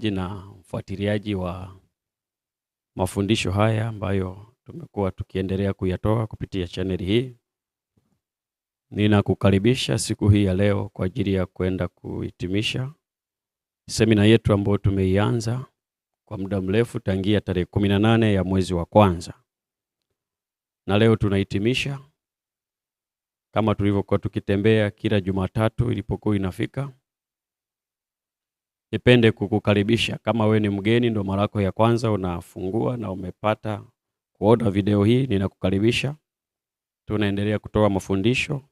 mtazamaji na mfuatiliaji wa mafundisho haya ambayo tumekuwa tukiendelea kuyatoa kupitia chaneli hii. Ninakukaribisha siku hii ya leo kwa ajili ya kwenda kuhitimisha semina yetu ambayo tumeianza kwa muda mrefu tangia tarehe 18 ya mwezi wa kwanza. Na leo tunahitimisha kama tulivyokuwa tukitembea kila Jumatatu ilipokuwa inafika. Nipende kukukaribisha kama we ni mgeni, ndo mara yako ya kwanza unafungua na umepata kuona video hii, ninakukaribisha. Tunaendelea kutoa mafundisho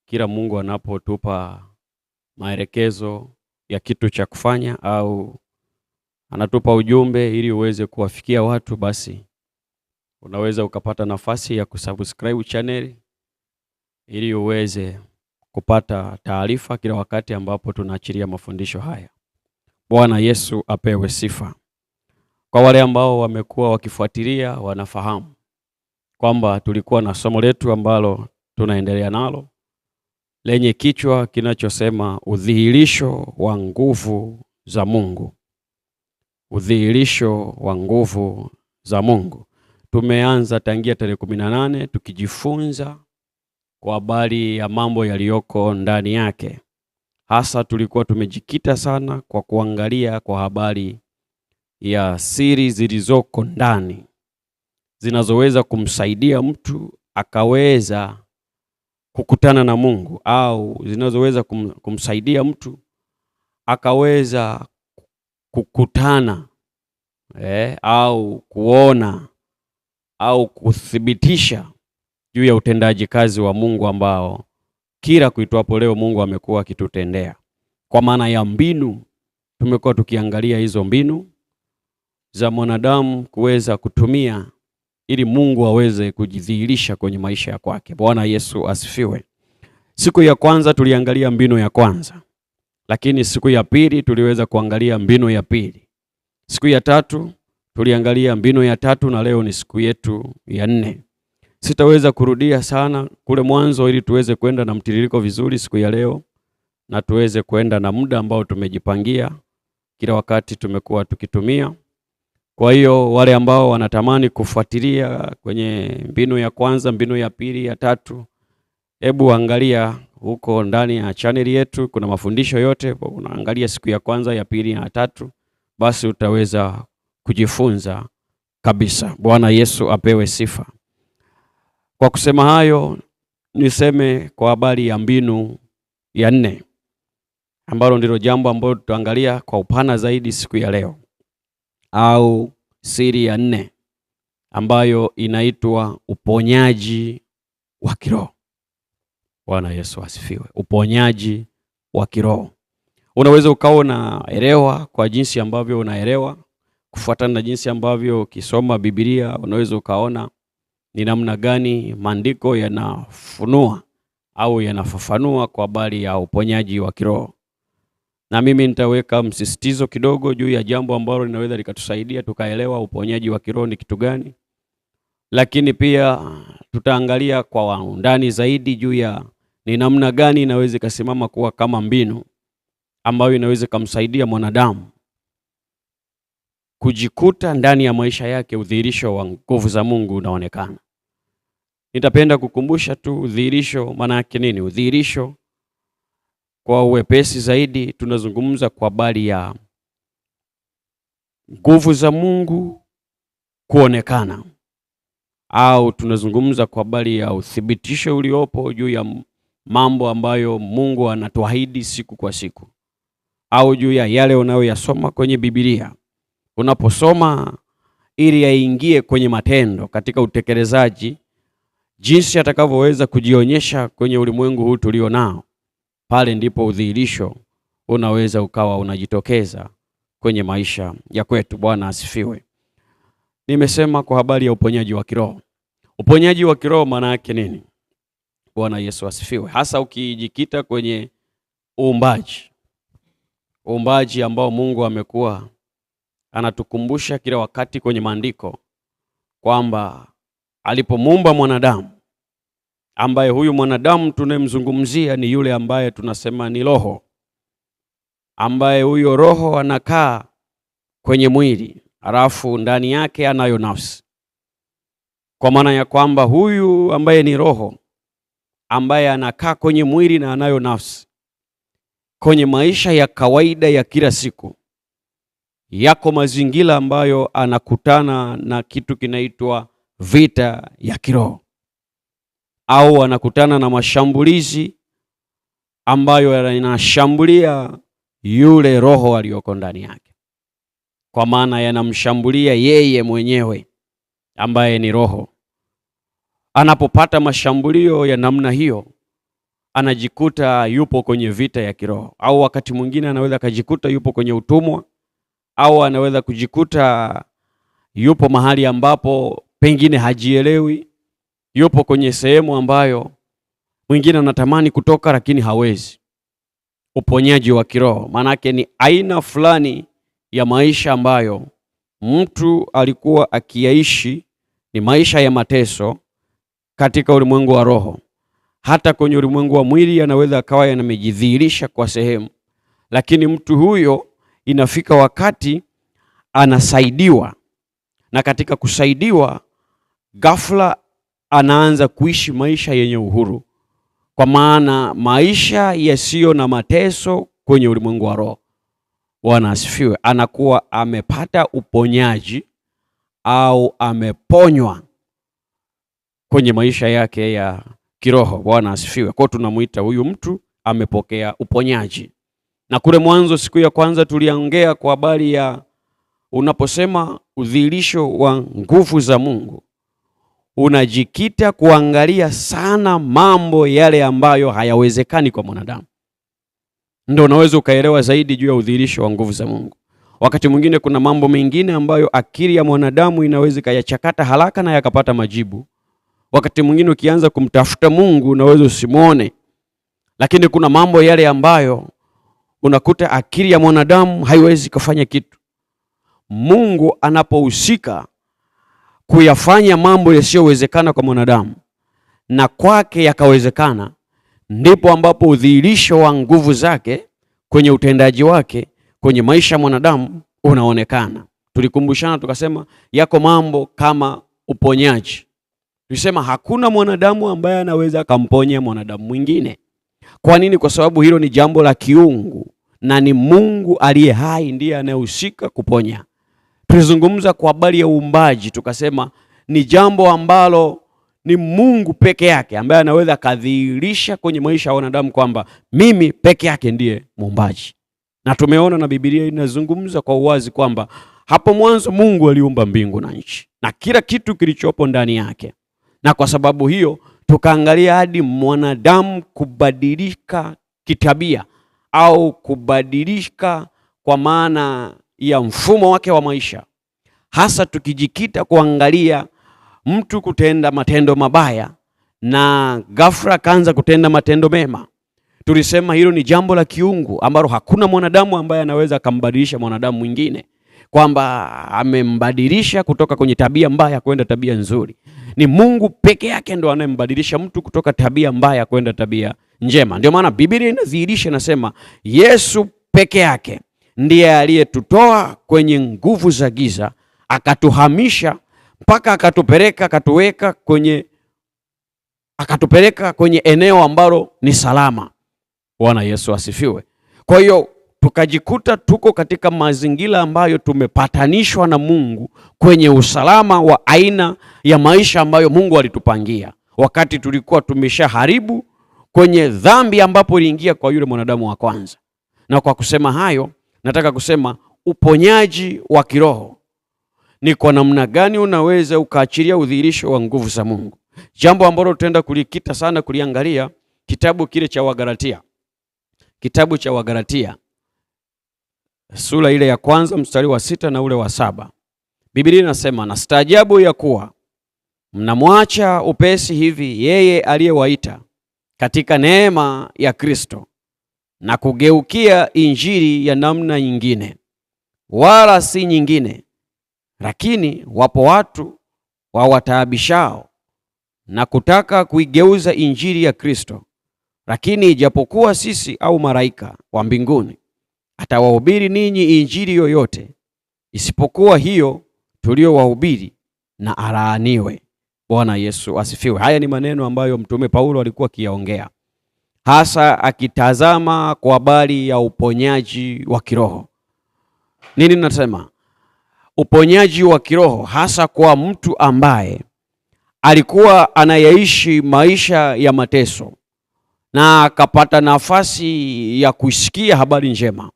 kila Mungu anapotupa maelekezo ya kitu cha kufanya au anatupa ujumbe ili uweze kuwafikia watu, basi unaweza ukapata nafasi ya kusubscribe channel ili uweze kupata taarifa kila wakati ambapo tunaachilia mafundisho haya. Bwana Yesu apewe sifa. Kwa wale ambao wamekuwa wakifuatilia wanafahamu kwamba tulikuwa na somo letu ambalo tunaendelea nalo lenye kichwa kinachosema udhihirisho wa nguvu za Mungu. Udhihirisho wa nguvu za Mungu. Tumeanza tangia tarehe 18 tukijifunza kwa habari ya mambo yaliyoko ndani yake. Hasa tulikuwa tumejikita sana kwa kuangalia kwa habari ya siri zilizoko ndani zinazoweza kumsaidia mtu akaweza kukutana na Mungu, au zinazoweza kumsaidia mtu akaweza kukutana au kuona au kuthibitisha juu ya utendaji kazi wa Mungu ambao kila kuitwapo leo Mungu amekuwa akitutendea. Kwa maana ya mbinu, tumekuwa tukiangalia hizo mbinu za mwanadamu kuweza kutumia ili Mungu aweze kujidhihirisha kwenye maisha ya kwake. Bwana Yesu asifiwe. Siku ya kwanza tuliangalia mbinu ya kwanza, lakini siku ya pili tuliweza kuangalia mbinu ya pili. Siku ya tatu tuliangalia mbinu ya tatu, na leo ni siku yetu ya 4. Sitaweza kurudia sana kule mwanzo ili tuweze kwenda na mtiririko vizuri siku ya leo na tuweze kwenda na muda ambao tumejipangia kila wakati tumekuwa tukitumia. Kwa hiyo wale ambao wanatamani kufuatilia kwenye mbinu ya kwanza, mbinu ya pili, ya tatu, hebu angalia huko ndani ya channel yetu, kuna mafundisho yote. Unaangalia siku ya kwanza, ya pili na ya tatu, basi utaweza kujifunza kabisa. Bwana Yesu apewe sifa. Kwa kusema hayo, niseme kwa habari ya mbinu ya 4 ambalo ndilo jambo ambalo tutaangalia kwa upana zaidi siku ya leo, au siri ya 4 ambayo inaitwa uponyaji wa kiroho. Bwana Yesu asifiwe. Uponyaji wa kiroho. Unaweza ukawa unaelewa kwa jinsi ambavyo unaelewa, kufuatana na jinsi ambavyo ukisoma Biblia unaweza ukaona ni namna gani maandiko yanafunua au yanafafanua kwa habari ya uponyaji wa kiroho. Na mimi nitaweka msisitizo kidogo juu ya jambo ambalo linaweza likatusaidia tukaelewa uponyaji wa kiroho ni kitu gani. Lakini pia tutaangalia kwa undani zaidi juu ya ni namna gani inaweza ikasimama kuwa kama mbinu ambayo inaweza kumsaidia mwanadamu kujikuta ndani ya maisha yake udhihirisho wa nguvu za Mungu unaonekana. Nitapenda kukumbusha tu udhihirisho maana yake nini. Udhihirisho kwa uwepesi zaidi, tunazungumza kwa habari ya nguvu za Mungu kuonekana, au tunazungumza kwa habari ya uthibitisho uliopo juu ya mambo ambayo Mungu anatuahidi siku kwa siku, au juu ya yale unayoyasoma kwenye Biblia. Unaposoma ili yaingie kwenye matendo katika utekelezaji, jinsi atakavyoweza kujionyesha kwenye ulimwengu huu tulio nao, pale ndipo udhihirisho unaweza ukawa unajitokeza kwenye maisha ya kwetu. Bwana asifiwe. Nimesema kwa habari ya uponyaji wa kiroho. Uponyaji wa kiroho maana yake nini? Bwana Yesu asifiwe. Hasa ukijikita kwenye uumbaji. Uumbaji ambao Mungu amekuwa anatukumbusha kila wakati kwenye maandiko kwamba alipomuumba mwanadamu, ambaye huyu mwanadamu tunemzungumzia ni yule ambaye tunasema ni roho, ambaye huyo roho anakaa kwenye mwili, halafu ndani yake anayo nafsi. Kwa maana ya kwamba huyu ambaye ni roho, ambaye anakaa kwenye mwili na anayo nafsi, kwenye maisha ya kawaida ya kila siku, yako mazingira ambayo anakutana na kitu kinaitwa vita ya kiroho, au anakutana na mashambulizi ambayo yanashambulia yule roho aliyoko ndani yake, kwa maana yanamshambulia yeye mwenyewe ambaye ni roho. Anapopata mashambulio ya namna hiyo, anajikuta yupo kwenye vita ya kiroho, au wakati mwingine anaweza kujikuta yupo kwenye utumwa, au anaweza kujikuta yupo mahali ambapo pengine hajielewi, yupo kwenye sehemu ambayo mwingine anatamani kutoka lakini hawezi. Uponyaji wa kiroho maana yake ni aina fulani ya maisha ambayo mtu alikuwa akiyaishi, ni maisha ya mateso katika ulimwengu wa roho. Hata kwenye ulimwengu wa mwili anaweza akawa yanamejidhihirisha kwa sehemu, lakini mtu huyo inafika wakati anasaidiwa, na katika kusaidiwa ghafla anaanza kuishi maisha yenye uhuru, kwa maana maisha yasiyo na mateso kwenye ulimwengu wa roho. Bwana asifiwe. Anakuwa amepata uponyaji au ameponywa kwenye maisha yake ya kiroho. Bwana asifiwe. Kwa tunamuita huyu mtu amepokea uponyaji. Na kule mwanzo siku ya kwanza tuliongea kwa habari ya unaposema udhihirisho wa nguvu za Mungu, unajikita kuangalia sana mambo yale ambayo hayawezekani kwa mwanadamu. Ndio unaweza ukaelewa zaidi juu ya udhihirisho wa nguvu za Mungu. Wakati mwingine kuna mambo mengine ambayo akili ya mwanadamu inaweza kuyachakata haraka na yakapata majibu. Wakati mwingine ukianza kumtafuta Mungu unaweza usimuone. Lakini kuna mambo yale ambayo unakuta akili ya mwanadamu haiwezi kufanya kitu. Mungu anapohusika kuyafanya mambo yasiyowezekana kwa mwanadamu na kwake yakawezekana, ndipo ambapo udhihirisho wa nguvu zake kwenye utendaji wake kwenye maisha ya mwanadamu unaonekana. Tulikumbushana tukasema yako mambo kama uponyaji. Tulisema hakuna mwanadamu ambaye anaweza akamponya mwanadamu mwingine. Kwa nini? Kwa sababu hilo ni jambo la kiungu na ni Mungu aliye hai ndiye anayehusika kuponya. Tulizungumza kwa habari ya uumbaji, tukasema ni jambo ambalo ni Mungu peke yake ambaye anaweza kadhihirisha kwenye maisha ya wanadamu kwamba mimi peke yake ndiye muumbaji. Na tumeona na Biblia inazungumza kwa uwazi kwamba hapo mwanzo Mungu aliumba mbingu na nchi na kila kitu kilichopo ndani yake. Na kwa sababu hiyo tukaangalia hadi mwanadamu kubadilika kitabia au kubadilika kwa maana ya mfumo wake wa maisha, hasa tukijikita kuangalia mtu kutenda matendo mabaya na ghafla kaanza kutenda matendo mema. Tulisema hilo ni jambo la kiungu ambalo hakuna mwanadamu ambaye anaweza kumbadilisha mwanadamu mwingine, kwamba amembadilisha kutoka kwenye tabia mbaya kwenda tabia nzuri. Ni Mungu peke yake ndo anayembadilisha mtu kutoka tabia mbaya kwenda tabia njema. Ndio maana Biblia inadhihirisha, nasema Yesu peke yake ndiye aliyetutoa kwenye nguvu za giza, akatuhamisha mpaka akatupeleka kwenye eneo ambalo ni salama. Bwana Yesu asifiwe. Kwa hiyo tukajikuta tuko katika mazingira ambayo tumepatanishwa na Mungu kwenye usalama wa aina ya maisha ambayo Mungu alitupangia, wakati tulikuwa tumeshaharibu kwenye dhambi ambapo iliingia kwa yule mwanadamu wa kwanza. Na kwa kusema hayo, nataka kusema uponyaji wa kiroho ni kwa namna gani unaweza ukaachilia udhihirisho wa nguvu za Mungu. Jambo ambalo tutaenda kulikita sana kuliangalia kitabu kile cha Wagalatia. Kitabu cha Wagalatia sura ile ya kwanza mstari wa 6 na ule wa 7. Biblia inasema, na staajabu ya kuwa mnamwacha upesi hivi yeye aliyewaita katika neema ya Kristo na kugeukia injili ya namna nyingine, wala si nyingine. Lakini wapo watu wawataabishao na kutaka kuigeuza injili ya Kristo. Lakini ijapokuwa sisi au malaika wa mbinguni atawahubiri ninyi injili yoyote, isipokuwa hiyo tuliyowahubiri, na alaaniwe. Bwana Yesu asifiwe. Haya ni maneno ambayo Mtume Paulo alikuwa akiyaongea, hasa akitazama kwa habari ya uponyaji wa kiroho. Nini nasema? Uponyaji wa kiroho hasa kwa mtu ambaye alikuwa anayaishi maisha ya mateso na akapata nafasi ya kusikia habari njema.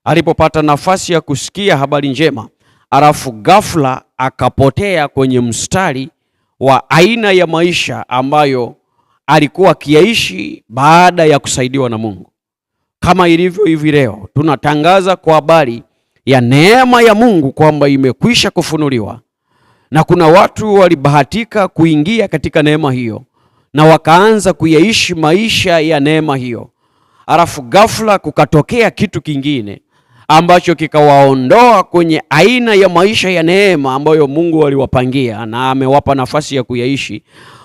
Alipopata nafasi ya kusikia habari njema, alafu ghafla akapotea kwenye mstari wa aina ya maisha ambayo alikuwa akiyaishi baada ya kusaidiwa na Mungu. Kama ilivyo hivi leo, tunatangaza kwa habari ya neema ya Mungu kwamba imekwisha kufunuliwa, na kuna watu walibahatika kuingia katika neema hiyo na wakaanza kuyaishi maisha ya neema hiyo, alafu ghafla kukatokea kitu kingine ambacho kikawaondoa kwenye aina ya maisha ya neema ambayo Mungu aliwapangia na amewapa nafasi ya kuyaishi,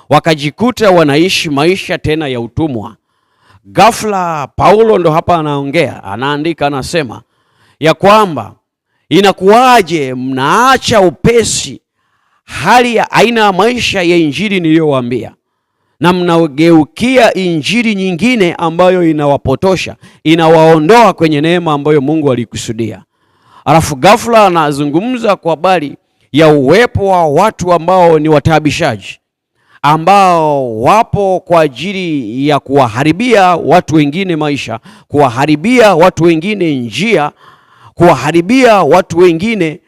wakajikuta wanaishi maisha tena ya utumwa. Ghafla Paulo ndo hapa anaongea, anaandika, anasema ya kwamba inakuwaje mnaacha upesi hali ya aina ya maisha ya injili niliyowaambia, na mnageukia injili nyingine ambayo inawapotosha, inawaondoa kwenye neema ambayo Mungu alikusudia. Alafu ghafla anazungumza kwa habari ya uwepo wa watu ambao ni wataabishaji, ambao wapo kwa ajili ya kuwaharibia watu wengine maisha, kuwaharibia watu wengine njia, kuwaharibia watu wengine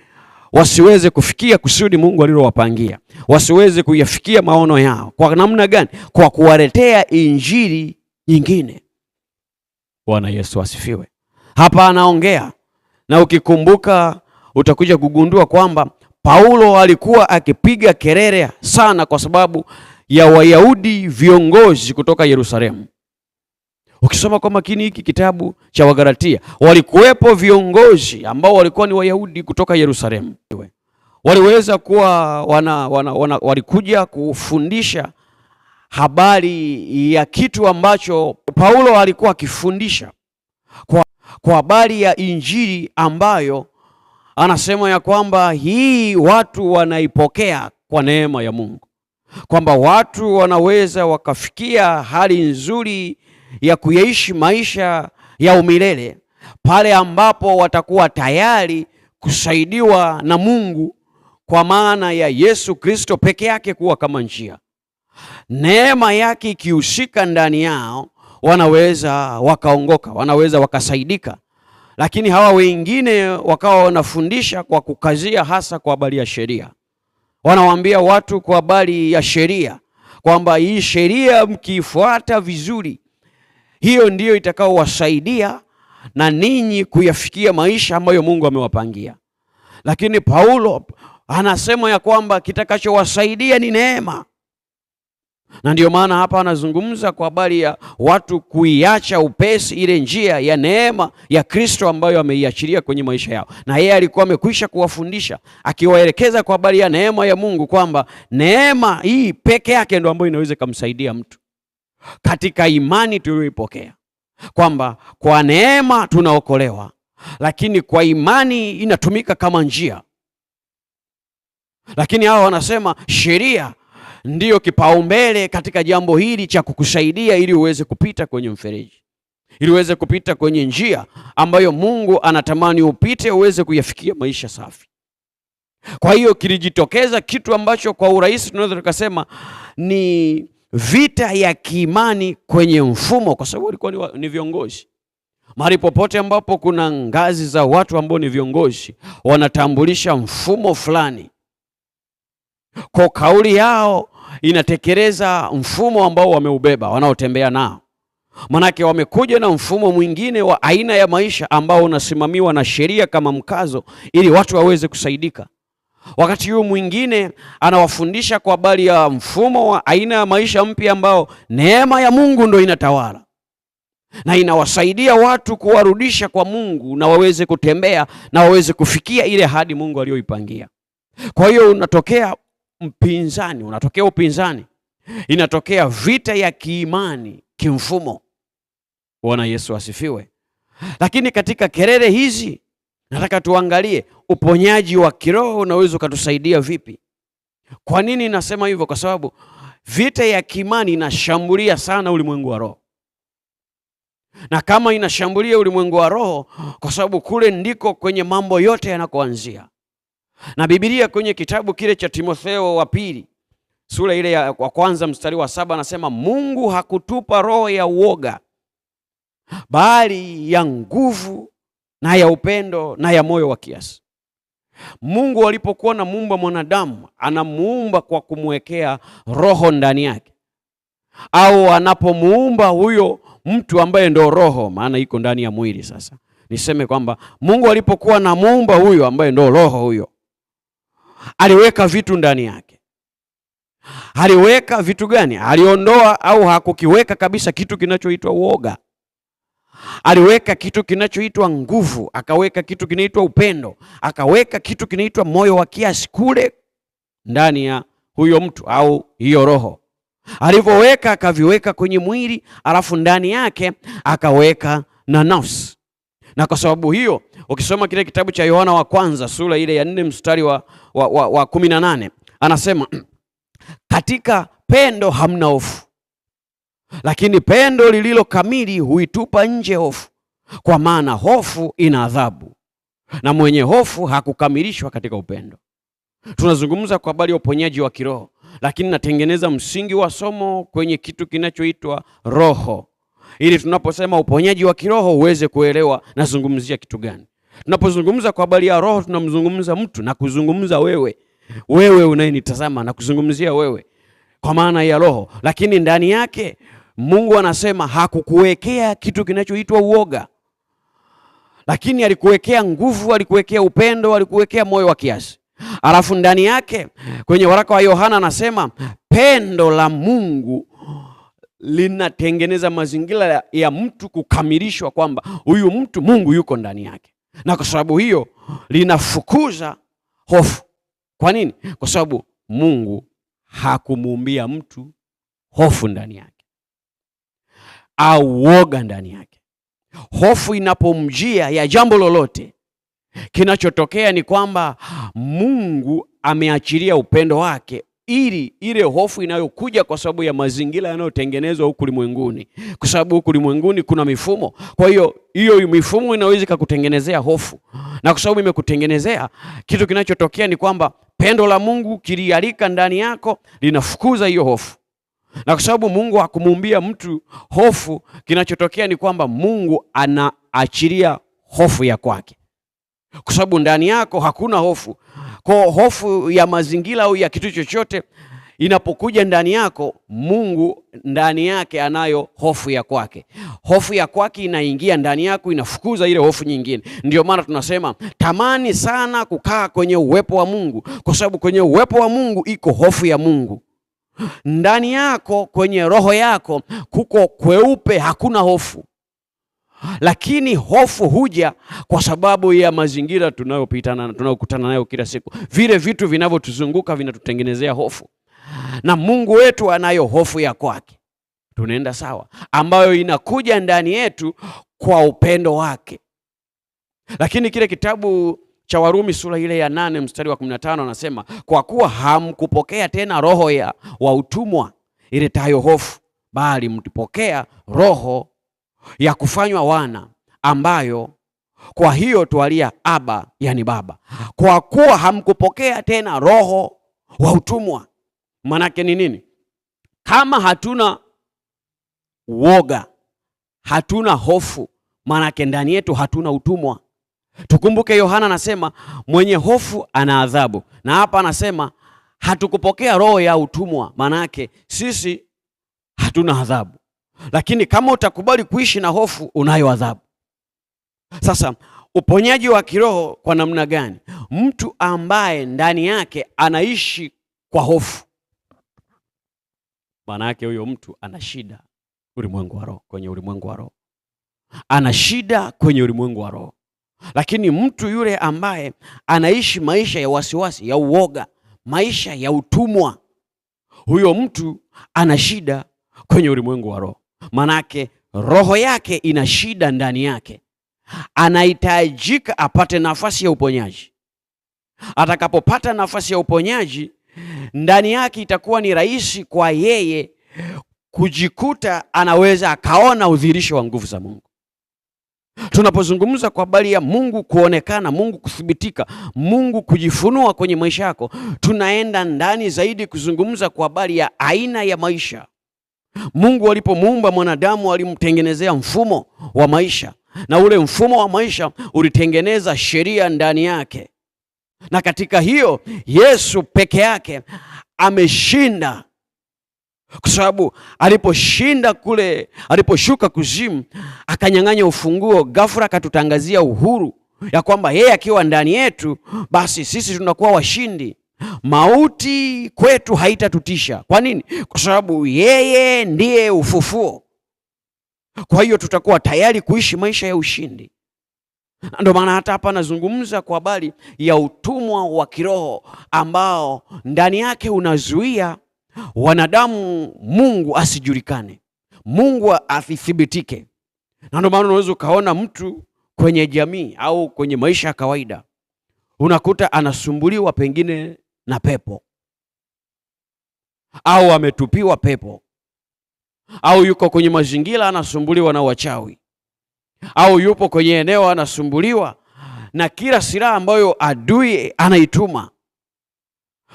wasiweze kufikia kusudi Mungu alilowapangia, wasiweze kuyafikia maono yao. Kwa namna gani? Kwa kuwaletea injili nyingine. Bwana Yesu asifiwe. Hapa anaongea, na ukikumbuka utakuja kugundua kwamba Paulo alikuwa akipiga kelele sana kwa sababu ya Wayahudi viongozi kutoka Yerusalemu. Ukisoma kwa makini hiki kitabu cha Wagalatia, walikuwepo viongozi ambao walikuwa ni Wayahudi kutoka Yerusalemu. Waliweza kuwa walikuja kufundisha habari ya kitu ambacho Paulo alikuwa akifundisha kwa habari ya injili ambayo anasema ya kwamba hii watu wanaipokea kwa neema ya Mungu, kwamba watu wanaweza wakafikia hali nzuri ya kuyaishi maisha ya umilele pale ambapo watakuwa tayari kusaidiwa na Mungu kwa maana ya Yesu Kristo peke yake kuwa kama njia. Neema yake ikihusika ndani yao, wanaweza wakaongoka, wanaweza wakasaidika. Lakini hawa wengine wakawa wanafundisha kwa kukazia hasa kwa habari ya sheria. Wanawaambia watu kwa habari ya sheria kwamba hii sheria mkifuata vizuri, hiyo ndiyo itakaowasaidia na ninyi kuyafikia maisha ambayo Mungu amewapangia. Lakini Paulo anasema ya kwamba kitakachowasaidia ni neema. Na ndiyo maana hapa anazungumza kwa habari ya watu kuiacha upesi ile njia ya neema ya Kristo ambayo ameiachilia kwenye maisha yao. Na yeye alikuwa amekwisha kuwafundisha, akiwaelekeza kwa habari ya neema ya Mungu kwamba neema hii peke yake ndio ambayo inaweza kumsaidia mtu katika imani tuliyoipokea, kwamba kwa neema tunaokolewa, lakini kwa imani inatumika kama njia. Lakini hao wanasema sheria ndiyo kipaumbele katika jambo hili cha kukusaidia ili uweze kupita kwenye mfereji, ili uweze kupita kwenye njia ambayo Mungu anatamani upite uweze kuyafikia maisha safi. Kwa hiyo kilijitokeza kitu ambacho kwa urahisi tunaweza tukasema ni vita ya kiimani kwenye mfumo, kwa sababu walikuwa ni viongozi. Mahali popote ambapo kuna ngazi za watu ambao ni viongozi, wanatambulisha mfumo fulani. Kwa kauli yao inatekeleza mfumo ambao wameubeba, wanaotembea nao. Manake wamekuja na mfumo mwingine wa aina ya maisha ambao unasimamiwa na sheria kama mkazo ili watu waweze kusaidika. Wakati huu mwingine anawafundisha kwa habari ya mfumo wa aina ya maisha mpya ambao neema ya Mungu ndio inatawala na inawasaidia watu kuwarudisha kwa Mungu na waweze kutembea na waweze kufikia ile ahadi Mungu aliyoipangia. Kwa hiyo unatokea upinzani, inatokea vita ya kiimani kimfumo. Bwana Yesu asifiwe. Lakini katika kelele hizi nataka tuangalie uponyaji wa kiroho unaweza ukatusaidia vipi? Kwa nini nasema hivyo? Kwa sababu vita ya kiimani inashambulia sana ulimwengu wa roho. Na kama inashambulia ulimwengu wa roho, kwa sababu kule ndiko kwenye mambo yote yanakoanzia. Na Biblia kwenye kitabu kile cha Timotheo wa pili, sura ile ya kwanza mstari wa 7 anasema, Mungu hakutupa roho ya uoga, bali ya nguvu na ya upendo na ya moyo wa kiasi. Mungu alipokuwa anamuumba mwanadamu, anamuumba kwa kumwekea roho ndani yake. Au anapomuumba huyo mtu ambaye ndo roho, maana iko ndani ya mwili. Sasa niseme kwamba Mungu alipokuwa anamuumba huyo ambaye ndo roho huyo, aliweka vitu ndani yake. Aliweka vitu gani? Aliondoa au hakukiweka kabisa kitu kinachoitwa uoga. Aliweka kitu kinachoitwa nguvu, akaweka kitu kinaitwa upendo, akaweka kitu kinaitwa moyo wa kiasi kule ndani ya huyo mtu au hiyo roho. Alivyoweka akaviweka kwenye mwili, alafu ndani yake akaweka na nafsi. Na kwa sababu hiyo ukisoma kile kitabu cha Yohana wa kwanza sura ile ya 4 mstari wa 18 anasema, katika pendo hamna hofu, lakini pendo lililo kamili huitupa nje hofu, kwa maana hofu ina adhabu, na mwenye hofu hakukamilishwa katika upendo. Tunazungumza kwa habari ya uponyaji wa kiroho, lakini natengeneza msingi wa somo kwenye kitu kinachoitwa roho, ili tunaposema uponyaji wa kiroho uweze kuelewa nazungumzia kitu gani. Tunapozungumza kwa habari ya roho, tunamzungumza mtu na kuzungumza wewe unayenitazama, na kuzungumzia wewe kwa maana ya roho. Lakini ndani yake Mungu anasema hakukuwekea kitu kinachoitwa uoga, lakini alikuwekea nguvu, alikuwekea upendo, alikuwekea moyo wa kiasi. Alafu ndani yake kwenye waraka wa Yohana anasema pendo la Mungu linatengeneza mazingira ya mtu kukamilishwa, kwamba huyu mtu Mungu yuko ndani yake. Na kwa sababu hiyo linafukuza hofu. Kwa nini? Kwa sababu Mungu hakumuumbia mtu hofu ndani yake au woga ndani yake. Hofu inapomjia ya jambo lolote, kinachotokea ni kwamba Mungu ameachilia upendo wake, ili ile hofu inayokuja kwa sababu ya mazingira yanayotengenezwa huku ulimwenguni, kwa sababu huku ulimwenguni kuna mifumo. Kwa hiyo mifumo inaweza kukutengenezea hofu, na kwa sababu imekutengenezea, kitu kinachotokea ni kwamba pendo la Mungu kilialika ndani yako, linafukuza hiyo hofu. Na kwa sababu Mungu hakumuumbia mtu hofu, kinachotokea ni kwamba Mungu anaachilia hofu ya kwake, kwa sababu ndani yako hakuna hofu. Kwa hofu ya mazingira au ya kitu chochote inapokuja ndani yako, Mungu ndani yake anayo hofu ya kwake. Hofu ya kwake inaingia ndani yako, inafukuza ile hofu nyingine. Ndio maana tunasema tamani sana kukaa kwenye uwepo wa Mungu, kwa sababu kwenye uwepo wa Mungu iko hofu ya Mungu. Ndani yako kwenye roho yako kuko kweupe, hakuna hofu. Lakini hofu huja kwa sababu ya mazingira tunayokutana nayo kila siku. Vile vitu vinavyotuzunguka vinatutengenezea hofu. Na Mungu wetu anayo hofu ya kwake. Tunaenda sawa, ambayo inakuja ndani yetu kwa upendo wake. Lakini kile kitabu cha Warumi sura ile ya 8 mstari wa 15 anasema, kwa kuwa hamkupokea tena roho wa utumwa iletayo hofu, bali mtupokea roho ya kufanywa wana, ambayo kwa hiyo twalia Aba, yani Baba. Kwa kuwa hamkupokea tena roho wa utumwa. Manake ni nini? Kama hatuna woga, hatuna hofu, manake ndani yetu hatuna utumwa. Tukumbuke Yohana anasema mwenye hofu ana adhabu. Na hapa anasema hatukupokea roho ya utumwa, manake sisi hatuna adhabu. Lakini kama utakubali kuishi na hofu, unayo adhabu. Sasa uponyaji wa kiroho kwa namna gani? Mtu ambaye ndani yake anaishi kwa hofu, maana yake huyo mtu ana shida ulimwengu wa roho, kwenye ulimwengu wa roho. Ana shida kwenye ulimwengu wa roho. Lakini mtu yule ambaye anaishi maisha ya wasiwasi, ya uoga, maisha ya utumwa, huyo mtu ana shida kwenye ulimwengu wa roho. Manake roho yake ina shida ndani yake. Anahitajika apate nafasi ya uponyaji. Atakapopata nafasi ya uponyaji, ndani yake itakuwa ni rahisi kwa yeye kujikuta anaweza akaona udhihirisho wa nguvu za Mungu. Tunapozungumza kwa habari ya Mungu kuonekana, Mungu kuthibitika, Mungu kujifunua kwenye maisha yako, tunaenda ndani zaidi kuzungumza kwa habari ya aina ya maisha. Mungu alipomuumba mwanadamu alimtengenezea mfumo wa maisha, na ule mfumo wa maisha ulitengeneza sheria ndani yake. Na katika hiyo Yesu peke yake ameshinda, kwa sababu aliposhinda kule, aliposhuka kuzimu, akanyang'anya ufunguo, ghafla akatutangazia uhuru ya kwamba yeye akiwa ndani yetu, basi sisi tunakuwa washindi. Mauti kwetu haitatutisha. Kwa nini? Kwa sababu yeye ndiye ufufuo. Kwa hiyo tutakuwa tayari kuishi maisha ya ushindi. Ndio maana hata hapa nazungumza kwa habari ya utumwa wa kiroho ambao ndani yake unazuia wanadamu Mungu asijulikane, Mungu asithibitike. Na ndio maana unaweza ukaona mtu kwenye jamii au kwenye maisha ya kawaida, unakuta anasumbuliwa pengine na pepo, au ametupiwa pepo, au yuko kwenye mazingira anasumbuliwa na wachawi, au yupo kwenye eneo anasumbuliwa na kila silaha ambayo adui anaituma,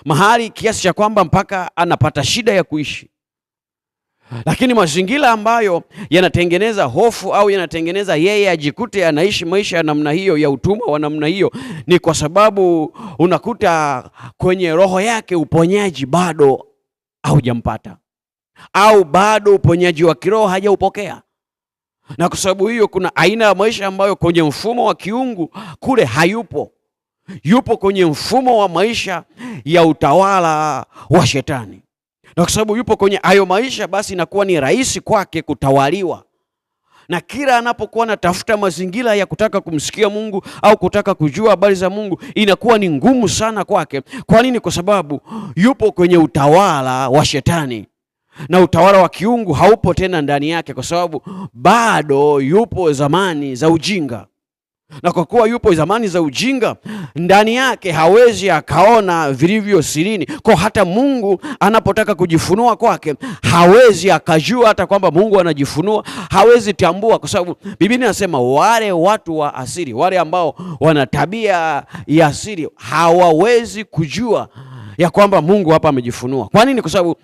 mahali kiasi cha kwamba mpaka anapata shida ya kuishi. Lakini mazingira ambayo yanatengeneza hofu au yanatengeneza yeye ajikute anaishi maisha ya namna hiyo, ya utumwa wa namna hiyo, ni kwa sababu unakuta kwenye roho yake uponyaji bado haujampata, au bado uponyaji wa kiroho hajaupokea. Na kwa sababu hiyo kuna aina ya maisha ambayo kwenye mfumo wa kiungu kule hayupo. Yupo kwenye mfumo wa maisha ya utawala wa shetani. Na kwa sababu yupo kwenye hayo maisha, basi inakuwa ni rahisi kwake kutawaliwa. Na kila anapokuwa anatafuta mazingira ya kutaka kumsikia Mungu au kutaka kujua habari za Mungu, inakuwa ni ngumu sana kwake. Kwa nini? Kwa sababu yupo kwenye utawala wa shetani. Na utawala wa kiungu haupo tena ndani yake, kwa sababu bado yupo zamani za ujinga. Na kwa kuwa yupo zamani za ujinga, ndani yake hawezi akaona vilivyo sirini. Kwa hata Mungu anapotaka kujifunua kwake, hawezi akajua hata kwamba Mungu anajifunua, hawezi tambua, kwa sababu Biblia inasema wale watu wa asili, wale ambao wana tabia ya asili, hawawezi kujua ya kwamba Mungu hapa amejifunua. Kwa nini? Kwa sababu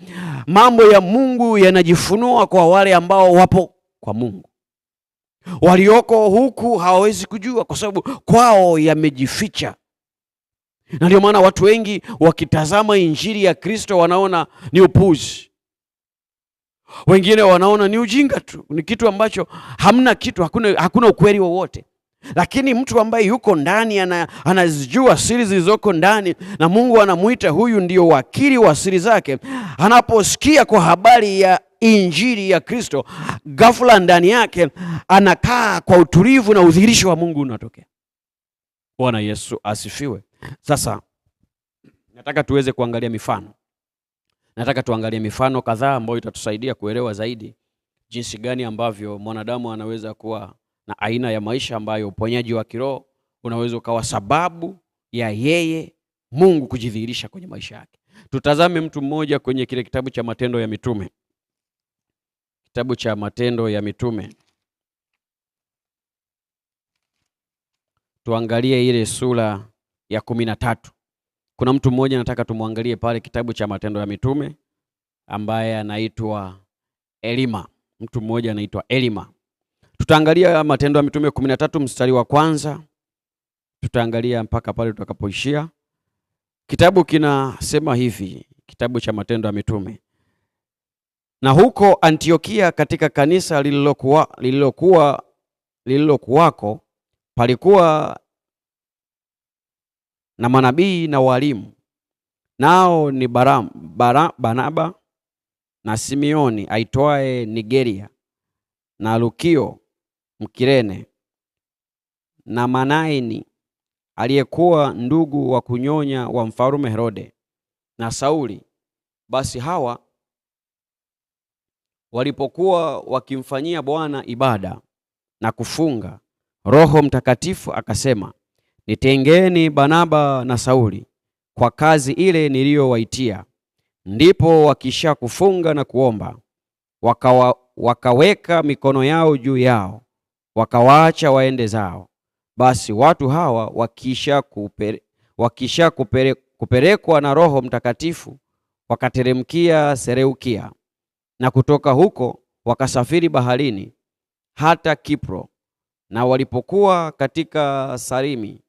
mambo ya Mungu yanajifunua kwa wale ambao wapo kwa Mungu. Walioko huku hawawezi kujua, kwa sababu kwao yamejificha. Na ndio maana watu wengi wakitazama injili ya Kristo wanaona ni upuzi. Wengine wanaona ni ujinga tu, ni kitu ambacho hamna kitu, hakuna ukweli wowote. Lakini mtu ambaye yuko ndani anazijua siri zilizoko ndani, na Mungu anamuita huyu ndio wakili wa siri zake, anaposikia kwa habari ya injili ya Kristo, ghafla ndani yake anakaa kwa utulivu na udhihirisho wa Mungu unatokea. Bwana Yesu asifiwe. Sasa nataka tuweze kuangalia mifano. Nataka tuangalie mifano kadhaa ambayo itatusaidia kuelewa zaidi jinsi gani ambavyo mwanadamu anaweza kuwa na aina ya maisha ambayo uponyaji wa kiroho unaweza ukawa sababu ya yeye Mungu kujidhihirisha kwenye maisha yake. Tutazame mtu mmoja kwenye kile kitabu cha Matendo ya Mitume. Kitabu cha Matendo ya Mitume. Tuangalie ile sura ya 13. Kuna mtu mmoja nataka tumwangalie pale kitabu cha Matendo ya Mitume ambaye anaitwa Elima. Mtu mmoja anaitwa Elima. Tutaangalia Matendo ya Mitume 13 mstari wa kwanza. Tutaangalia mpaka pale tutakapoishia. Kitabu kinasema hivi, kitabu cha Matendo ya Mitume. Na huko Antiokia katika kanisa lililokuwako palikuwa na manabii na walimu, nao ni Barnaba na Simeoni aitwaye Nigeria, na Lukio Mkirene, na Manaini aliyekuwa ndugu wa kunyonya wa mfalme Herode, na Sauli. Basi hawa walipokuwa wakimfanyia Bwana ibada na kufunga, Roho Mtakatifu akasema, nitengeeni Barnaba na Sauli kwa kazi ile niliyowaitia. Ndipo wakisha kufunga na kuomba, wakaweka mikono yao juu yao, wakawaacha waende zao. Basi watu hawa wakisha kupelekwa na Roho Mtakatifu, wakateremkia Seleukia, na kutoka huko wakasafiri baharini hata Kipro. Na walipokuwa katika Salimi,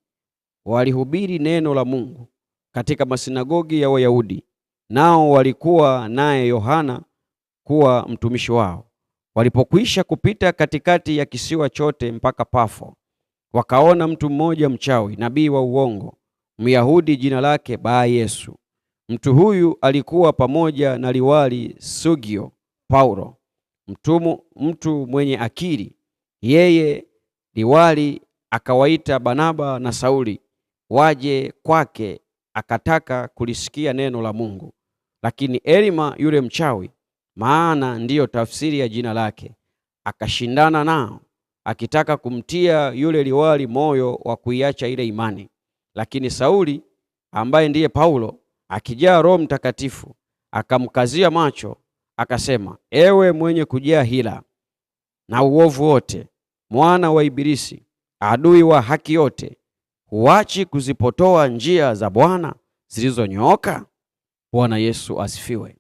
walihubiri neno la Mungu katika masinagogi ya Wayahudi. Nao walikuwa naye Yohana kuwa mtumishi wao. Walipokwisha kupita katikati ya kisiwa chote mpaka Pafo, wakaona mtu mmoja mchawi, nabii wa uongo, Myahudi, jina lake Bar-Yesu. Mtu huyu alikuwa pamoja na liwali Sergio Paulo, mtu mwenye akili. Yeye liwali akawaita Barnaba na Sauli waje kwake, akataka kulisikia neno la Mungu. Lakini Elima yule mchawi, maana ndiyo tafsiri ya jina lake, akashindana nao, akitaka kumtia yule liwali moyo wa kuiacha ile imani. Lakini Sauli, ambaye ndiye Paulo, akijaa Roho Mtakatifu, akamkazia macho, akasema, ewe mwenye kujaa hila na uovu wote, mwana wa Ibilisi, adui wa haki yote, huachi kuzipotoa njia za Bwana zilizonyooka? Bwana Yesu asifiwe.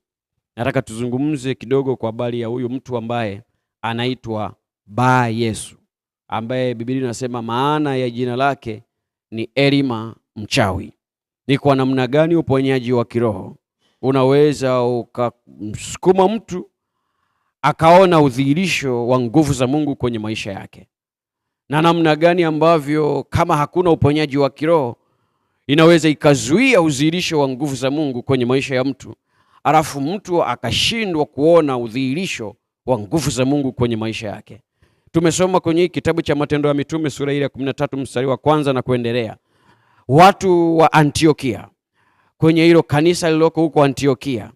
Nataka tuzungumze kidogo kwa habari ya huyu mtu ambaye anaitwa Bar-Yesu, ambaye Biblia inasema maana ya jina lake ni Elima, mchawi. Ni kwa namna gani uponyaji wa kiroho unaweza ukamsukuma mtu akaona udhihirisho wa nguvu za Mungu kwenye maisha yake, na namna gani ambavyo kama hakuna uponyaji wa kiroho inaweza ikazuia udhihirisho wa nguvu za Mungu kwenye maisha ya mtu, alafu mtu akashindwa kuona udhihirisho wa nguvu za Mungu kwenye maisha yake. Tumesoma kwenye kitabu cha Matendo ya Mitume sura ile ya 13 mstari wa 1 na kuendelea. Watu wa Antiokia, kwenye hilo kanisa lililoko huko Antiokia,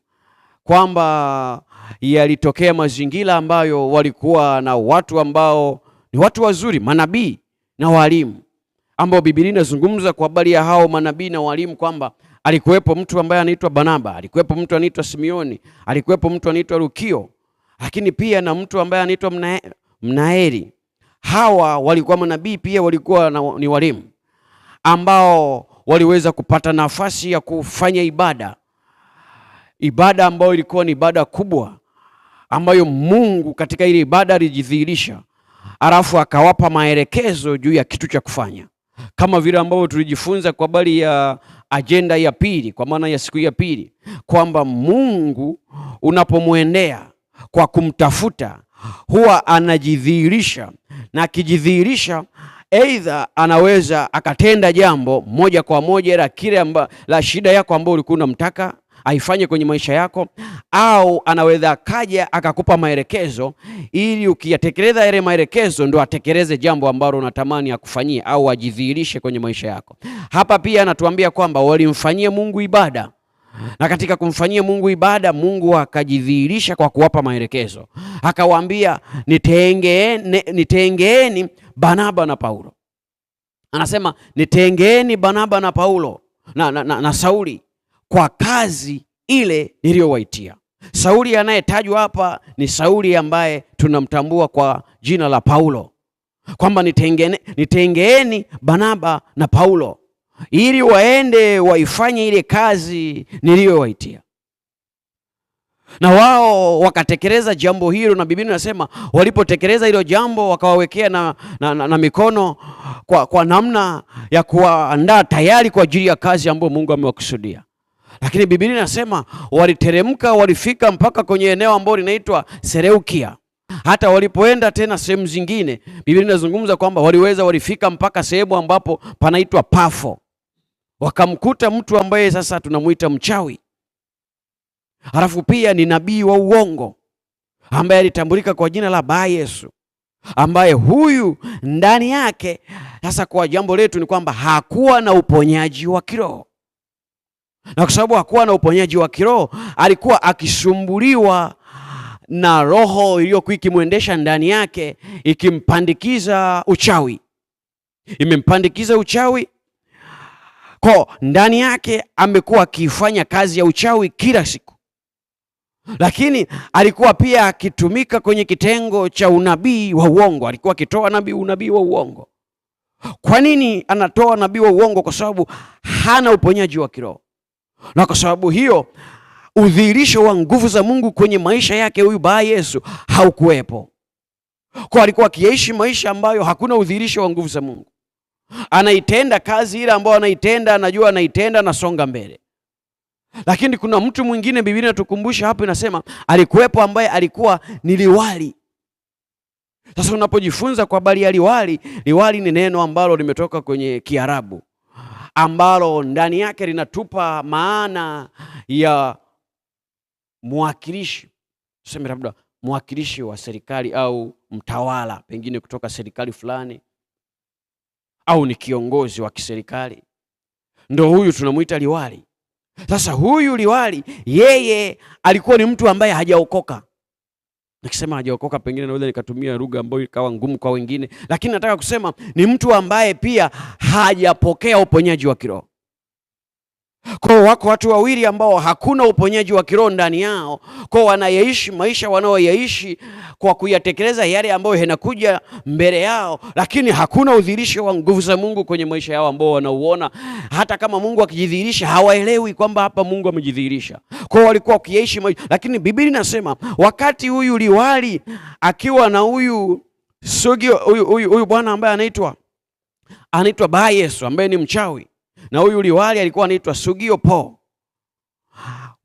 kwamba yalitokea mazingira ambayo walikuwa na watu ambao ni watu wazuri, manabii na walimu, ambao Biblia inazungumza kwa habari ya hao manabii na walimu kwamba alikuwepo mtu ambaye anaitwa Barnaba, alikuwepo mtu anaitwa Simeoni, alikuwepo mtu anaitwa Lukio, lakini pia na mtu ambaye anaitwa Mnaeli. Hawa walikuwa manabii, pia walikuwa ni walimu ambao waliweza kupata nafasi ya kufanya ibada ambayo ilikuwa ni ibada kubwa, ambayo Mungu katika ile ibada alijidhihirisha, alafu akawapa maelekezo juu ya kitu cha kufanya, kama vile ambavyo tulijifunza kwa habari ya ajenda ya pili, kwa maana ya siku ya pili, kwamba Mungu unapomwendea kwa kumtafuta huwa anajidhihirisha, na akijidhihirisha aidha anaweza akatenda jambo moja kwa moja la kile la shida yako ambayo ulikuwa unamtaka aifanye kwenye maisha yako, au anaweza akaja akakupa maelekezo ili ukiyatekeleza yale maelekezo ndo atekeleze jambo ambalo unatamani akufanyie au ajidhihirishe kwenye maisha yako. Hapa pia anatuambia kwamba walimfanyia Mungu ibada, na katika kumfanyia Mungu ibada, Mungu akajidhihirisha kwa kuwapa maelekezo. Akawaambia, nitengeeni Barnaba na Paulo. Anasema nitengeeni Barnaba na Paulo na Sauli kwa kazi ile niliyowaitia. Sauli anayetajwa hapa ni Sauli ambaye tunamtambua kwa jina la Paulo, kwamba nitengeeni Barnaba na Paulo ili waende waifanye ile kazi niliyowaitia. Na wao wakatekeleza jambo hilo, na Biblia inasema walipotekeleza hilo jambo wakawawekea na mikono kwa namna ya kuandaa tayari kwa ajili ya kazi ambayo Mungu amewakusudia. Lakini Biblia inasema waliteremka, walifika mpaka kwenye eneo ambalo linaitwa Seleukia. Hata walipoenda tena sehemu zingine, Biblia inazungumza kwamba walifika mpaka sehemu ambapo panaitwa Pafo. Wakamkuta mtu ambaye sasa tunamuita mchawi, halafu pia ni nabii wa uongo ambaye alitambulika kwa jina la Bar-Yesu, ambaye huyu ndani yake sasa, kwa jambo letu ni kwamba hakuwa na uponyaji wa kiroho. Na kwa sababu hakuwa na uponyaji wa kiroho, alikuwa akisumbuliwa na roho iliyokuwa ikimwendesha ndani yake, ikimpandikiza uchawi. Imempandikiza uchawi, Kwa ndani yake amekuwa akifanya kazi ya uchawi kila siku, lakini alikuwa pia akitumika kwenye kitengo cha unabii wa uongo. Alikuwa akitoa unabii wa uongo. Kwa nini anatoa nabii wa uongo? Kwa sababu hana uponyaji wa kiroho, na kwa sababu hiyo udhihirisho wa nguvu za Mungu kwenye maisha yake huyu Baba Yesu haukuwepo. Kwa alikuwa akiishi maisha ambayo hakuna udhihirisho wa nguvu za Mungu. Anaitenda kazi ile ambayo anaitenda, anajua anaitenda, nasonga mbele. Lakini kuna mtu mwingine Biblia inatukumbusha hapo, inasema alikuwepo ambaye alikuwa ni liwali. Sasa unapojifunza kwa habari ya liwali, liwali ni neno ambalo limetoka kwenye Kiarabu, ambalo ndani yake linatupa maana ya mwakilishi. Tuseme labda mwakilishi wa serikali au mtawala pengine kutoka serikali fulani, au ni kiongozi wa kiserikali. Ndio huyu tunamuita liwali. Sasa huyu liwali yeye alikuwa ni mtu ambaye hajaokoka. Nikisema hajaokoka pengine naweza nikatumia lugha ambayo ikawa ngumu kwa wengine, lakini nataka kusema ni mtu ambaye pia hajapokea uponyaji wa kiroho. Kwa wako watu wawili ambao hakuna uponyaji wa kiroho ndani yao, kwa wanayaishi maisha wanaoyaishi kwa kuyatekeleza yale ambayo yanakuja mbele yao, lakini hakuna udhihirisho wa nguvu za Mungu kwenye maisha yao ambao wanauona. Hata kama Mungu akijidhihirisha hawaelewi kwamba hapa Mungu amejidhihirisha. Kwa walikuwa wakiishi maisha, lakini Biblia inasema wakati huyu liwali akiwa na huyu bwana ambaye anaitwa Baba Yesu ambaye ni mchawi, na huyu liwali alikuwa anaitwa Sugio Po,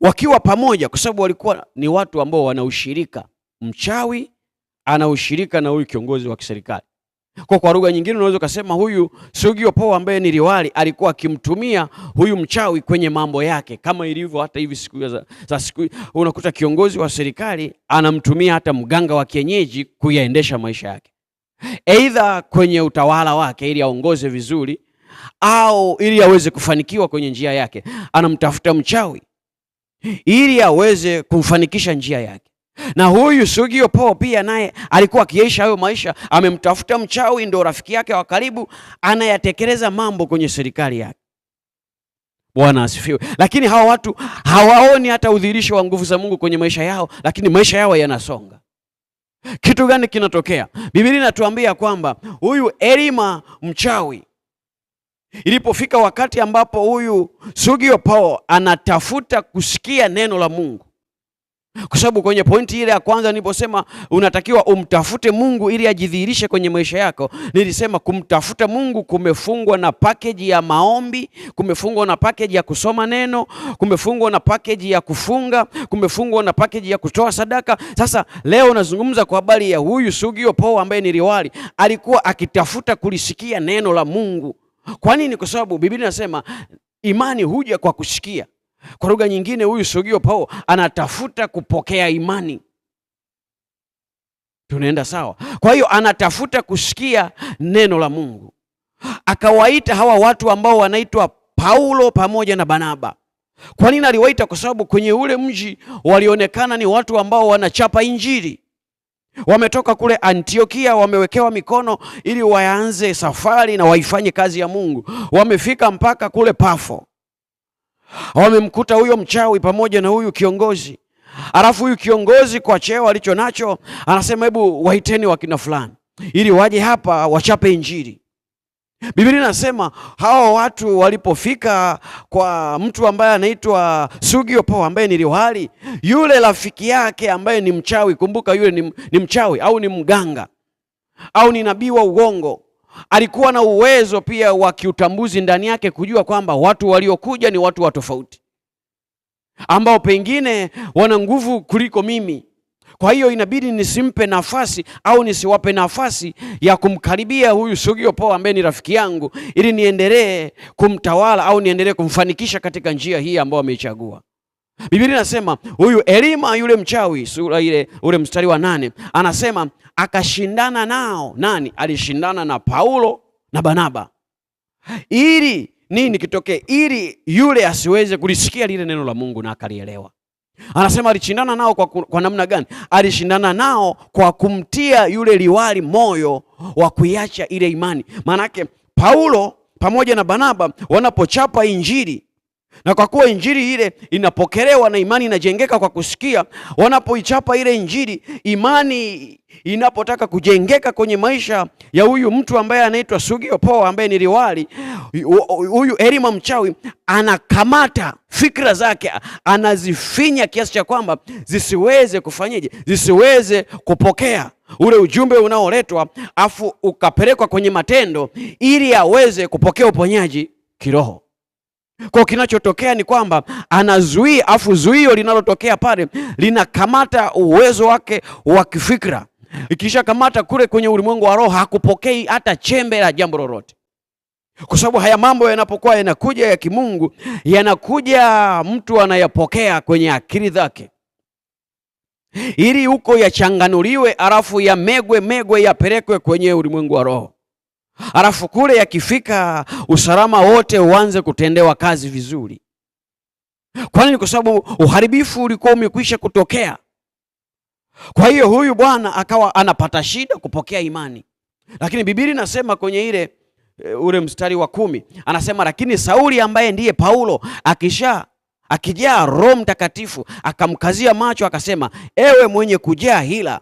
wakiwa pamoja, kwa sababu walikuwa ni watu ambao wana ushirika. Mchawi ana ushirika na huyu kiongozi wa kiserikali. Kwa lugha nyingine unaweza kusema huyu Sugio Po ambaye ni liwali alikuwa akimtumia huyu mchawi kwenye mambo yake, kama ilivyo hata hivi siku za siku unakuta kiongozi wa serikali anamtumia hata mganga wa kienyeji kuyaendesha maisha yake, aidha kwenye utawala wake ili aongoze vizuri, au ili aweze kufanikiwa kwenye njia yake, anamtafuta mchawi ili aweze kumfanikisha njia yake. Na huyu Sugio Po pia naye alikuwa akiishi hayo maisha, amemtafuta mchawi, ndio rafiki yake wa karibu, anayatekeleza mambo kwenye serikali yake. Bwana asifiwe. Lakini hawa watu hawaoni hata udhihirisho wa nguvu za Mungu kwenye maisha yao, lakini maisha yao yanasonga. Kitu gani kinatokea? Biblia inatuambia kwamba huyu Elima mchawi, ilipofika wakati ambapo huyu Sugio Po anatafuta kusikia neno la Mungu, kwa sababu kwenye pointi ile ya kwanza niliposema unatakiwa umtafute Mungu ili ajidhihirishe kwenye maisha yako, nilisema kumtafuta Mungu kumefungwa na package ya maombi, kumefungwa na package ya kusoma neno, kumefungwa na package ya kufunga, kumefungwa na package ya kutoa sadaka. Sasa leo nazungumza kwa habari ya huyu Sugio Po ambaye ni liwali, alikuwa akitafuta kulisikia neno la Mungu. Kwa nini? Kwa sababu Biblia inasema imani huja kwa kusikia. Kwa lugha nyingine, huyu Sugio Po anatafuta kupokea imani. Tunaenda sawa? Kwa hiyo anatafuta kusikia neno la Mungu. Akawaita hawa watu ambao wanaitwa Paulo pamoja na Barnaba. Kwa nini aliwaita? Kwa sababu kwenye ule mji walionekana ni watu ambao wanachapa injili. Wametoka kule Antiokia, wamewekewa mikono ili waanze safari na waifanye kazi ya Mungu. Wamefika mpaka kule Pafo, wamemkuta huyo mchawi pamoja na huyu kiongozi. Alafu huyu kiongozi kwa cheo alicho nacho anasema hebu waiteni wakina fulani ili waje hapa wachape injili. Biblia inasema hao watu walipofika kwa mtu ambaye anaitwa Sugio Po ambaye ni liwali, yule rafiki yake ambaye ni mchawi, kumbuka yule ni mchawi au ni mganga au ni nabii wa uongo, alikuwa na uwezo pia wa kiutambuzi ndani yake kujua kwamba watu waliokuja ni watu wa tofauti ambao pengine wana nguvu kuliko mimi. Kwa hiyo inabidi nisimpe nafasi au nisiwape nafasi ya kumkaribia huyu Sugio Po ambaye ni rafiki yangu, ili niendelee kumtawala au niendelee kumfanikisha katika njia hii ambayo ameichagua. Biblia inasema huyu Elima yule mchawi, sura ile ule mstari wa 8, anasema akashindana nao. Nani? Alishindana na Paulo na Barnaba. Ili nini kitokee? Ili yule asiweze kulisikia lile neno la Mungu na akalielewa. Anasema alishindana nao kwa namna gani? Alishindana nao kwa kumtia yule liwali moyo wa kuiacha ile imani. Manake Paulo pamoja na Barnaba wanapochapa Injili, na kwa kuwa Injili ile inapokelewa na imani inajengeka kwa kusikia, wanapoichapa ile Injili, imani inapotaka kujengeka kwenye maisha ya huyu mtu ambaye anaitwa Sugio Po, ambaye ni liwali, huyu Elima mchawi anakamata fikra zake, anazifinya kiasi cha kwamba zisiweze kufanyaje, zisiweze kupokea ule ujumbe unaoletwa, afu ukapelekwa kwenye matendo ili aweze kupokea uponyaji kiroho. Kwa kinachotokea ni kwamba anazuia, afu zuio linalotokea pale linakamata uwezo wake wa kifikra. Ikisha kamata kule kwenye ulimwengu wa roho, hakupokei hata chembe la jambo lolote. Kwa sababu haya mambo yanapokuwa yanakuja ya kimungu, yanakuja mtu anayapokea kwenye akili zake, ili huko yachanganuliwe, alafu megwe yapelekwe kwenye ulimwengu wa roho. Alafu kule yakifika, usalama wote uanze kutendewa kazi vizuri. Kwa nini? Kwa sababu uharibifu ulikuwa umekwisha kutokea. Kwa hiyo huyu bwana akawa anapata shida kupokea imani. Lakini Biblia inasema kwenye ule mstari wa 10, anasema lakini Sauli ambaye ndiye Paulo akijaa Roho Mtakatifu akamkazia macho akasema, ewe mwenye kujaa hila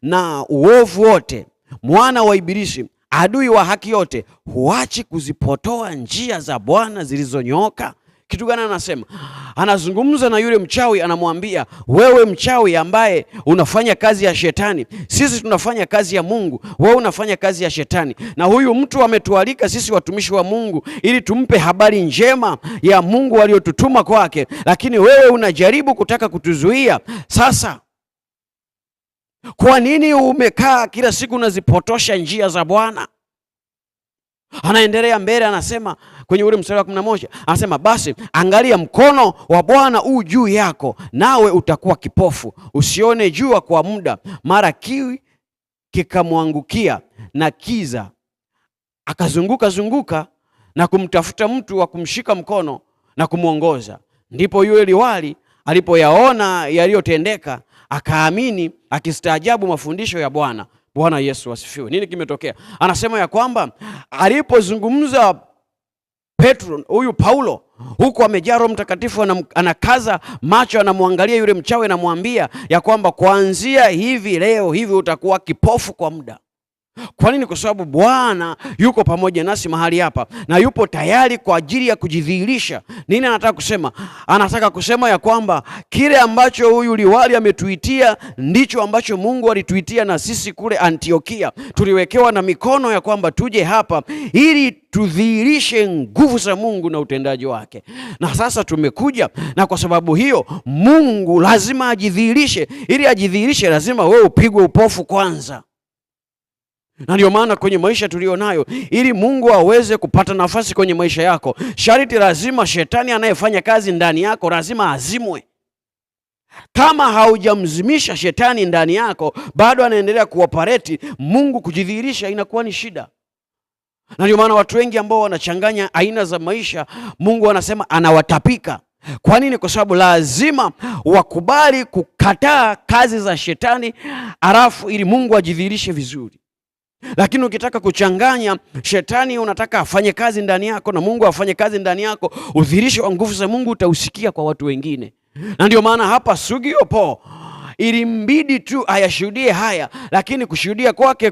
na uovu wote, mwana wa Ibilisi, adui wa haki yote, huachi kuzipotoa njia za Bwana zilizonyooka. Kitu gani anasema? Anazungumza na yule mchawi, anamwambia, wewe mchawi ambaye unafanya kazi ya shetani, sisi tunafanya kazi ya Mungu, wewe unafanya kazi ya shetani. Na huyu mtu ametualika sisi watumishi wa Mungu ili tumpe habari njema ya Mungu aliyotutuma kwake, lakini wewe unajaribu kutaka kutuzuia. Sasa kwa nini umekaa kila siku unazipotosha njia za Bwana? Anaendelea mbele, anasema kwenye ule mstari wa 11, anasema basi angalia, mkono wa Bwana u juu yako, nawe utakuwa kipofu usione jua kwa muda. Mara kiwi kikamwangukia na kiza, akazunguka na kumtafuta mtu wa kumshika mkono na kumwongoza. Ndipo yule liwali alipoyaona yaliyotendeka akaamini, akistaajabu mafundisho ya Bwana. Bwana Yesu asifiwe. Nini kimetokea? Anasema ya kwamba alipozungumza huyu Paulo, huku amejaa Roho Mtakatifu, anakaza macho, anamwangalia yule mchawi, anamwambia ya kwamba kuanzia leo hivi utakuwa kipofu kwa muda. Kwa nini? Kwa sababu Bwana yuko pamoja nasi mahali hapa na yupo tayari kwa ajili ya kujidhihirisha. Nini anataka kusema? Anataka kusema ya kwamba kile ambacho huyu liwali ametuitia ndicho ambacho Mungu alituitia na sisi kule Antiokia. Tuliwekewa na mikono ya kwamba tuje hapa ili tudhihirishe nguvu za Mungu na utendaji wake. Na sasa tumekuja, na kwa sababu hiyo Mungu lazima ajidhihirishe. Ili ajidhihirishe lazima wewe upigwe upofu kwanza. Na ndio maana kwenye maisha tulionayo, ili Mungu aweze kupata nafasi kwenye maisha yako, sharti lazima shetani anayefanya kazi ndani yako lazima azimwe. Kama haujamzimisha shetani ndani yako, bado anaendelea kuoperate, Mungu kujidhihirisha inakuwa ni shida. Na ndio maana watu wengi ambao wanachanganya aina za maisha, Mungu anasema anawatapika. Kwa nini? Kwa sababu lazima wakubali kukataa kazi za shetani, alafu ili Mungu ajidhihirishe vizuri. Lakini ukitaka kuchanganya, shetani unataka afanye kazi ndani yako na Mungu afanye kazi ndani yako, udhihirisho wa nguvu za Mungu utausikia kwa watu wengine. Na ndio maana hapa Sugio Po ilimbidi tu ayashuhudie haya, lakini kushuhudia kwake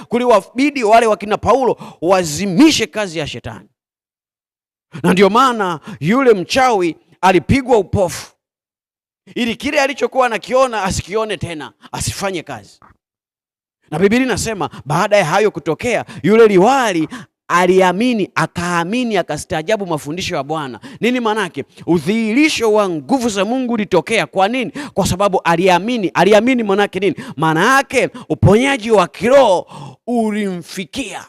kuliwabidi wale wakina Paulo wazimishe kazi ya shetani. Na ndio maana yule mchawi alipigwa upofu ili kile alichokuwa anakiona asikione tena, asifanye kazi. Na Biblia inasema baada ya hayo kutokea, yule liwali akaamini, akastaajabu mafundisho ya Bwana. Nini maana yake? Udhihirisho wa nguvu za Mungu ulitokea. Kwa nini? Kwa sababu aliamini. Aliamini maana yake nini? Maana yake uponyaji wa kiroho ulimfikia.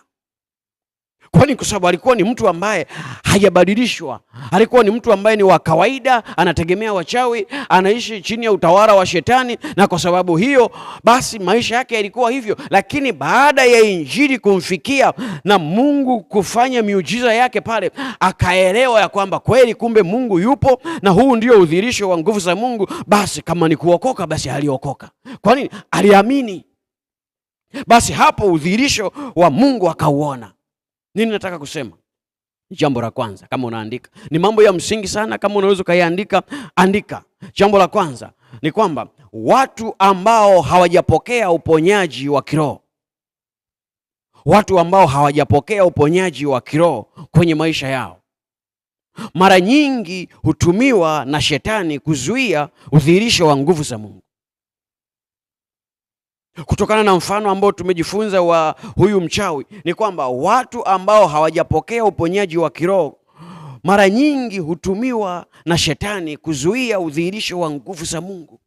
Kwa nini? Kwa sababu alikuwa ni mtu ambaye hajabadilishwa. Alikuwa ni mtu ambaye ni wa kawaida, anategemea wachawi, anaishi chini ya utawala wa shetani, na kwa sababu hiyo basi maisha yake yalikuwa hivyo. Lakini baada ya Injili kumfikia na Mungu kufanya miujiza yake pale, akaelewa ya kwamba kweli kumbe Mungu yupo na huu ndio udhihirisho wa nguvu za Mungu. Basi kama ni kuokoka, basi aliokoka. Kwa nini? Aliamini. Basi hapo udhihirisho wa Mungu akauona. Nini nataka kusema? Jambo la kwanza, kama unaandika, ni mambo ya msingi sana, kama unaweza kuyaandika, andika. Jambo la kwanza ni kwamba watu ambao hawajapokea uponyaji wa kiroho, watu ambao hawajapokea uponyaji wa kiroho kwenye maisha yao, mara nyingi hutumiwa na shetani kuzuia udhihirisho wa nguvu za Mungu. Kutokana na mfano ambao tumejifunza wa huyu mchawi, ni kwamba watu ambao hawajapokea uponyaji wa kiroho mara nyingi hutumiwa na shetani kuzuia udhihirisho wa nguvu za Mungu.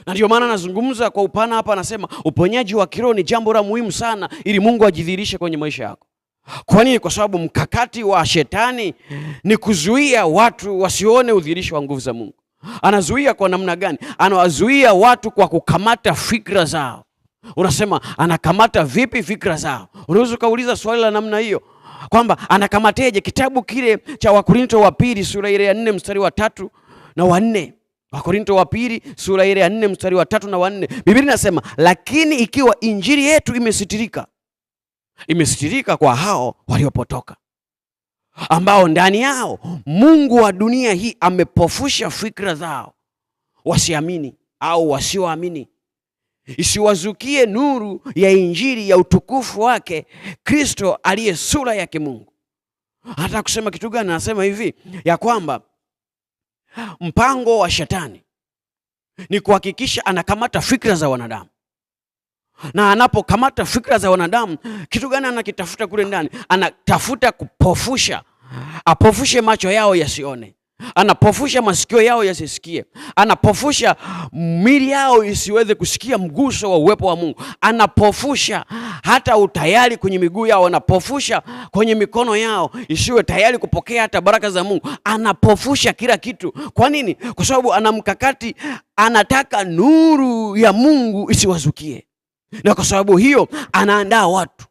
Na ndio maana nazungumza kwa upana hapa, nasema uponyaji wa kiroho ni jambo la muhimu sana ili Mungu ajidhihirishe kwenye maisha yako. Kwa nini? Kwa sababu mkakati wa shetani ni kuzuia watu wasione udhihirisho wa nguvu za Mungu. Anazuia kwa namna gani? Anawazuia watu kwa kukamata fikra zao. Unasema anakamata vipi fikra zao? Unaweza ukauliza swali la namna hiyo kwamba anakamateje? Kitabu kile cha Wakorinto wa pili sura ile ya 4 mstari wa 3 na wa 4. Wakorinto wa pili sura ile ya 4 mstari wa 3 na wa 4. Biblia inasema, lakini ikiwa injili yetu imesitirika kwa hao waliopotoka, ambao ndani yao mungu wa dunia hii amepofusha fikra zao, wasiamini au wasioamini, isiwazukie nuru ya injili ya utukufu wake Kristo aliye sura yake Mungu. Hata kusema kitu gani? Anasema hivi ya kwamba mpango wa shetani ni kuhakikisha anakamata fikra za wanadamu. Na anapokamata fikra za wanadamu, kitu gani anakitafuta kule ndani? Anatafuta kupofusha, apofushe macho yao yasione, anapofusha masikio yao yasisikie, anapofusha mili yao isiweze kusikia mguso wa uwepo wa Mungu, anapofusha hata utayari kwenye miguu yao, anapofusha kwenye mikono yao isiwe tayari kupokea hata baraka za Mungu, anapofusha kila kitu. Kwa nini? Kwa sababu ana mkakati, anataka nuru ya Mungu isiwazukie, na kwa sababu hiyo anaandaa watu.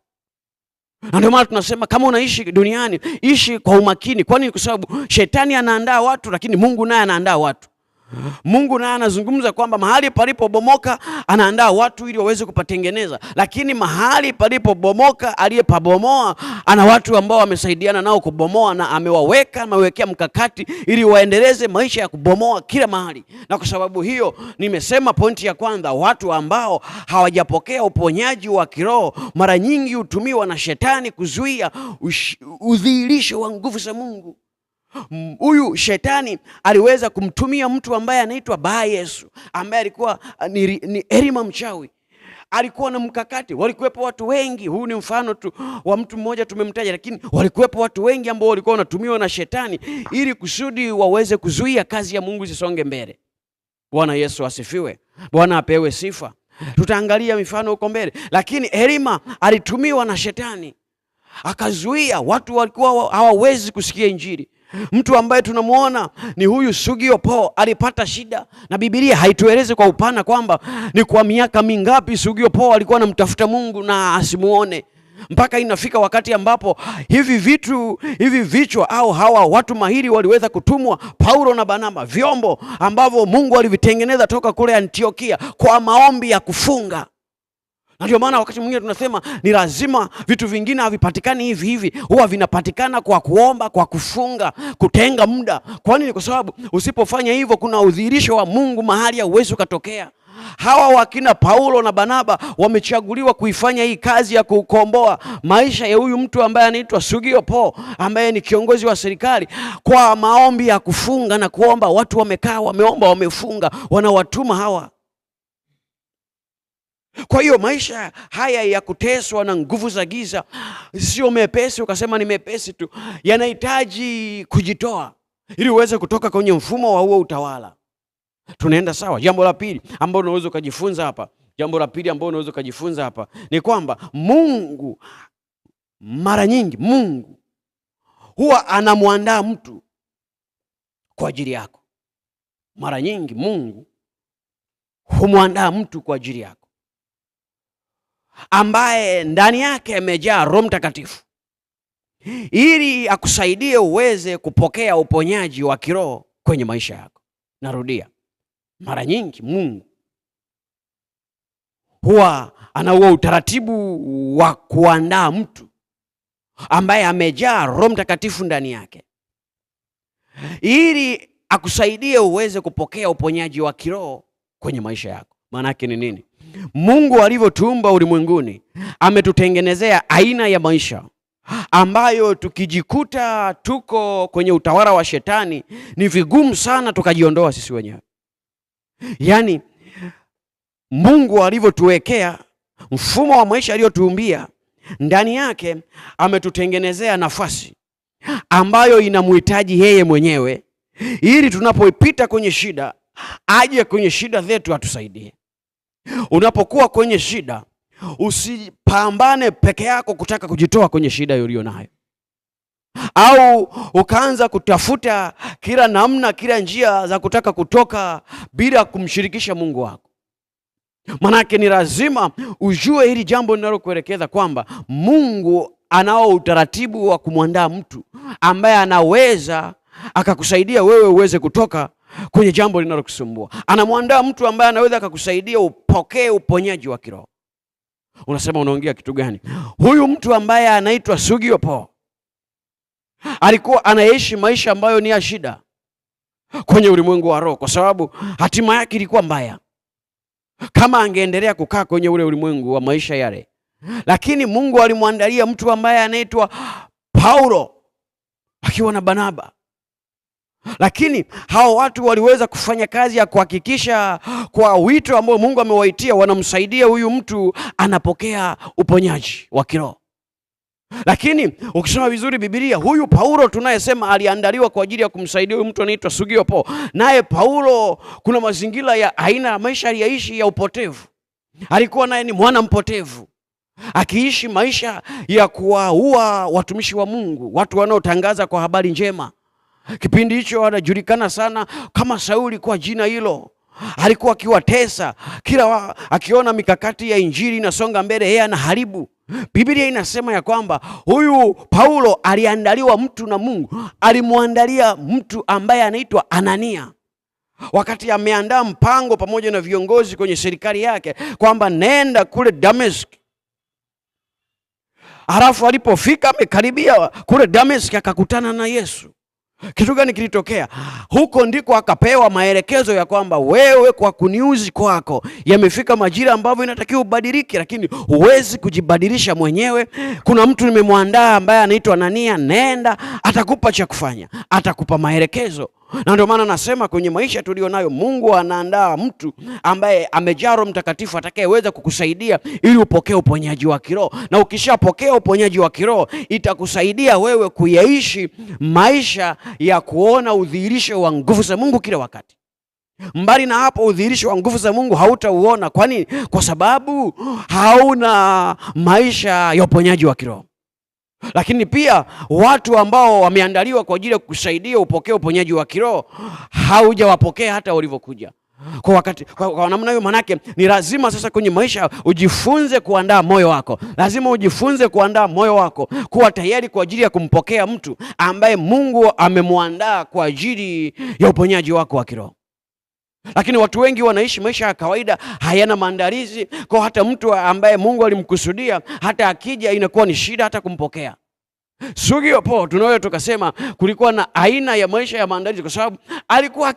Na ndio maana tunasema kama unaishi duniani, ishi kwa umakini. Kwa nini? Kwa sababu shetani anaandaa watu, lakini Mungu naye anaandaa watu. Mungu naye anazungumza kwamba mahali palipobomoka anaandaa watu ili waweze kupatengeneza, lakini mahali palipobomoka, aliyepabomoa ana watu ambao wamesaidiana nao kubomoa, na amewekea mkakati ili waendeleze maisha ya kubomoa kila mahali. Na kwa sababu hiyo nimesema pointi ya kwanza, watu ambao hawajapokea uponyaji wa kiroho mara nyingi hutumiwa na shetani kuzuia udhihirisho wa nguvu za Mungu. Huyu shetani aliweza kumtumia mtu ambaye anaitwa Bar-Yesu, ambaye alikuwa ni Elima mchawi. Alikuwa na mkakati, walikuwepo watu wengi. Huu ni mfano tu wa mtu mmoja tumemtaja, lakini walikuwepo watu wengi ambao walikuwa wanatumiwa na shetani ili kusudi waweze kuzuia kazi ya Mungu isisonge mbele. Bwana Yesu asifiwe. Bwana apewe sifa. Tutaangalia mifano huko mbele, lakini Elima alitumiwa na shetani akazuia watu, walikuwa hawawezi kusikia injili. Mtu ambaye tunamuona ni huyu Sugio Po alipata shida, na Biblia haitueleze kwa upana kwamba ni kwa miaka mingapi Sugio Po alikuwa anamtafuta Mungu na asimuone, mpaka inafika wakati ambapo hivi vichwa au hawa watu mahiri waliweza kutumwa, Paulo na Barnaba, vyombo ambavyo Mungu alivitengeneza toka kule Antiokia kwa maombi ya kufunga. Na ndio maana wakati mwingine tunasema ni lazima vitu vingine havipatikani hivi, huwa vinapatikana kwa kuomba, kwa kufunga, kutenga muda. Kwa nini? Kwa sababu usipofanya hivyo kuna udhihirisho wa Mungu mahali hauwezi ukatokea. Hawa wakina Paulo na Barnaba wamechaguliwa kuifanya hii kazi ya kukomboa maisha ya huyu mtu ambaye anaitwa Sugio Po, ambaye ni kiongozi wa serikali, kwa maombi ya kufunga na kuomba. Watu wamekaa, wameomba, wamefunga, wanawatuma hawa. Kwa hiyo maisha haya ya kuteswa na nguvu za giza sio mepesi ukasema ni mepesi tu, yanahitaji kujitoa ili uweze kutoka kwenye mfumo wa huo utawala. Tunaenda sawa? Jambo la pili ambalo unaweza kujifunza hapa, ni kwamba Mungu mara nyingi, Mungu huwa anamwandaa mtu kwa ajili yako. Mara nyingi Mungu humwandaa mtu kwa ajili yako, ambaye ndani yake amejaa Roho Mtakatifu, ili akusaidie uweze kupokea uponyaji wa kiroho kwenye maisha yako. Narudia, mara nyingi Mungu huwa ana huo utaratibu wa kuandaa mtu ambaye amejaa Roho Mtakatifu ndani yake, ili akusaidie uweze kupokea uponyaji wa kiroho kwenye maisha yako. Maana yake ni nini? Mungu alivyotuumba ulimwenguni, ametutengenezea aina ya maisha ambayo tukijikuta tuko kwenye utawala wa shetani, ni vigumu sana tukajiondoa sisi wenyewe. Yaani Mungu alivyotuwekea mfumo wa maisha aliyotuumbia, ndani yake ametutengenezea nafasi ambayo inamhitaji yeye mwenyewe, ili tunapoipita kwenye shida, aje kwenye shida zetu atusaidie. Unapokuwa kwenye shida, usipambane peke yako kutaka kujitoa kwenye shida uliyo nayo, au ukaanza kutafuta kila namna, kila njia za kutaka kutoka bila kumshirikisha Mungu wako. Manake ni lazima ujue hili jambo ninalokuelekeza, kwamba Mungu anao utaratibu wa kumwandaa mtu ambaye anaweza akakusaidia wewe uweze kutoka kwenye jambo linalokusumbua. Anamwandaa mtu ambaye anaweza akakusaidia upokee uponyaji wa kiroho. Unasema unaongea kitu gani? Huyu mtu ambaye anaitwa Sugio Paul alikuwa anaishi maisha ambayo ni ya shida kwenye ulimwengu wa roho, kwa sababu hatima yake ilikuwa mbaya kama angeendelea kukaa kwenye ule ulimwengu wa maisha yale. Lakini Mungu alimwandalia mtu ambaye anaitwa Paulo akiwa na Barnaba. Lakini hao watu waliweza kufanya kazi ya kuhakikisha kwa wito ambao Mungu amewaitia, wanamsaidia huyu mtu anapokea uponyaji wa kiroho. Lakini ukisoma vizuri Biblia, huyu Paulo tunayesema aliandaliwa kwa ajili ya kumsaidia huyu mtu anaitwa Sugio Paul. Naye Paulo kuna mazingira ya aina ya maisha aliyaishi ya upotevu. Alikuwa naye ni mwana mpotevu, akiishi maisha ya kuwaua watumishi wa Mungu, watu wanaotangaza kwa habari njema. Kipindi hicho anajulikana sana kama Sauli kwa jina hilo. Alikuwa akiwatesa, kila akiona mikakati ya injili inasonga mbele, yeye anaharibu. Biblia inasema ya kwamba huyu Paulo aliandaliwa mtu na Mungu. Alimwandalia mtu ambaye anaitwa Anania, wakati ameandaa mpango pamoja na viongozi kwenye serikali yake kwamba nenda kule Dameski. Halafu alipofika amekaribia kule Dameski, akakutana na Yesu. Kitu gani kilitokea? Huko ndiko akapewa maelekezo ya kwamba wewe, kwa kuniuzi kwako yamefika majira ambavyo inatakiwa ubadilike, lakini huwezi kujibadilisha mwenyewe. Kuna mtu nimemwandaa ambaye anaitwa Anania, nenda, atakupa cha kufanya, atakupa maelekezo. Na ndio maana nasema kwenye maisha tulio nayo, Mungu anaandaa mtu ambaye amejaa Roho Mtakatifu atakayeweza kukusaidia ili upokee uponyaji wa kiroho. Na ukishapokea uponyaji wa kiroho, itakusaidia wewe kuyaishi maisha ya kuona udhihirisho wa nguvu za Mungu kila wakati. Mbali na hapo, udhihirisho wa nguvu za Mungu hautauona. Kwa nini? Kwa sababu hauna maisha ya uponyaji wa kiroho. Lakini pia watu ambao wameandaliwa kwa ajili ya kukusaidia upokee uponyaji wa kiroho, haujawapokea hata walivyokuja. Kwa namna hiyo, manake ni lazima sasa kwenye maisha ujifunze kuandaa moyo wako. Lazima ujifunze kuandaa moyo wako kuwa tayari kwa ajili ya kumpokea mtu ambaye Mungu amemwandaa kwa ajili ya uponyaji wako wa kiroho. Lakini watu wengi wanaishi maisha ya kawaida, hayana maandalizi. Kwa hata mtu ambaye Mungu alimkusudia, hata akija inakuwa ni shida hata kumpokea. Sugio Paul tunaweza tukasema kulikuwa na aina ya maisha ya maandalizi, kwa sababu alikuwa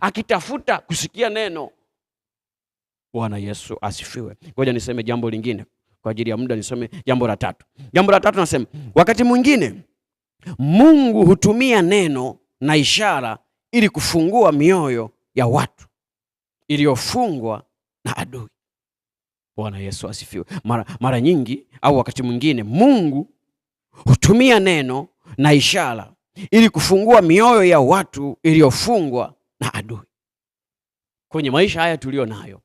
akitafuta kusikia neno. Bwana Yesu asifiwe. Ngoja niseme jambo lingine kwa ajili ya muda, nisome jambo la tatu. Jambo la tatu nasema, wakati mwingine Mungu hutumia neno na ishara ili kufungua mioyo ya watu iliyofungwa na adui. Bwana Yesu asifiwe. Mara nyingi au wakati mwingine Mungu hutumia neno na ishara ili kufungua mioyo ya watu iliyofungwa na adui. Kwenye maisha haya tulio nayo,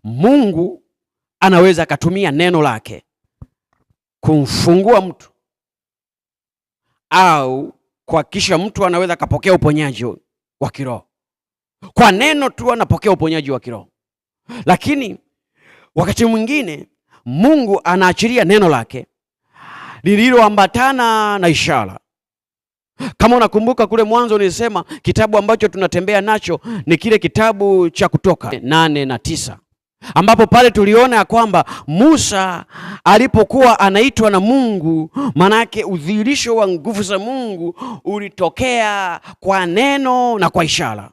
Mungu anaweza akatumia neno lake kumfungua mtu, au kuhakikisha mtu anaweza akapokea uponyaji wa kiroho. Kwa neno tu anapokea uponyaji wa kiroho. Lakini wakati mwingine Mungu anaachilia neno lake lililoambatana na ishara. Kama unakumbuka kule mwanzo nilisema kitabu ambacho tunatembea nacho ni kile kitabu cha Kutoka 8 na 9. ambapo pale tuliona ya kwamba Musa alipokuwa anaitwa na Mungu, manake udhihirisho wa nguvu za Mungu ulitokea kwa neno na kwa ishara.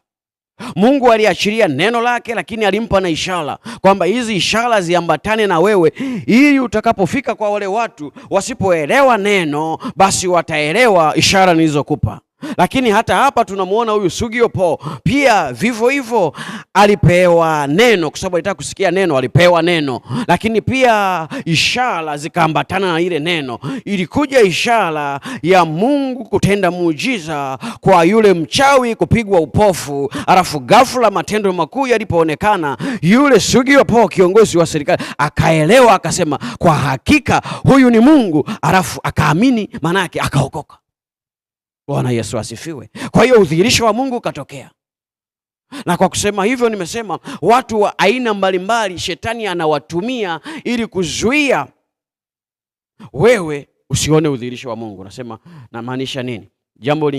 Mungu aliachilia neno lake, lakini alimpa na ishara kwamba hizi ishara ziambatane na wewe, ili utakapofika kwa wale watu wasipoelewa neno, basi wataelewa ishara nilizokupa. Lakini hata hapa tunamuona huyu Sugiopo pia vivyo hivyo alipewa neno, kwa sababu alitaka kusikia neno, alipewa neno, lakini pia ishara zikaambatana na ile neno. Ilikuja ishara ya Mungu kutenda muujiza kwa yule mchawi kupigwa upofu, alafu ghafla matendo makuu yalipoonekana, yule Sugiopo kiongozi wa serikali akaelewa, akasema kwa hakika huyu ni Mungu, alafu akaamini, maana yake akaokoka. Bwana Yesu asifiwe. Kwa hiyo udhihirisho wa Mungu ukatokea. Na kwa kusema hivyo nimesema watu wa aina mbalimbali shetani anawatumia ili kuzuia wewe usione udhihirisho wa Mungu. Nasema namaanisha nini? Jambo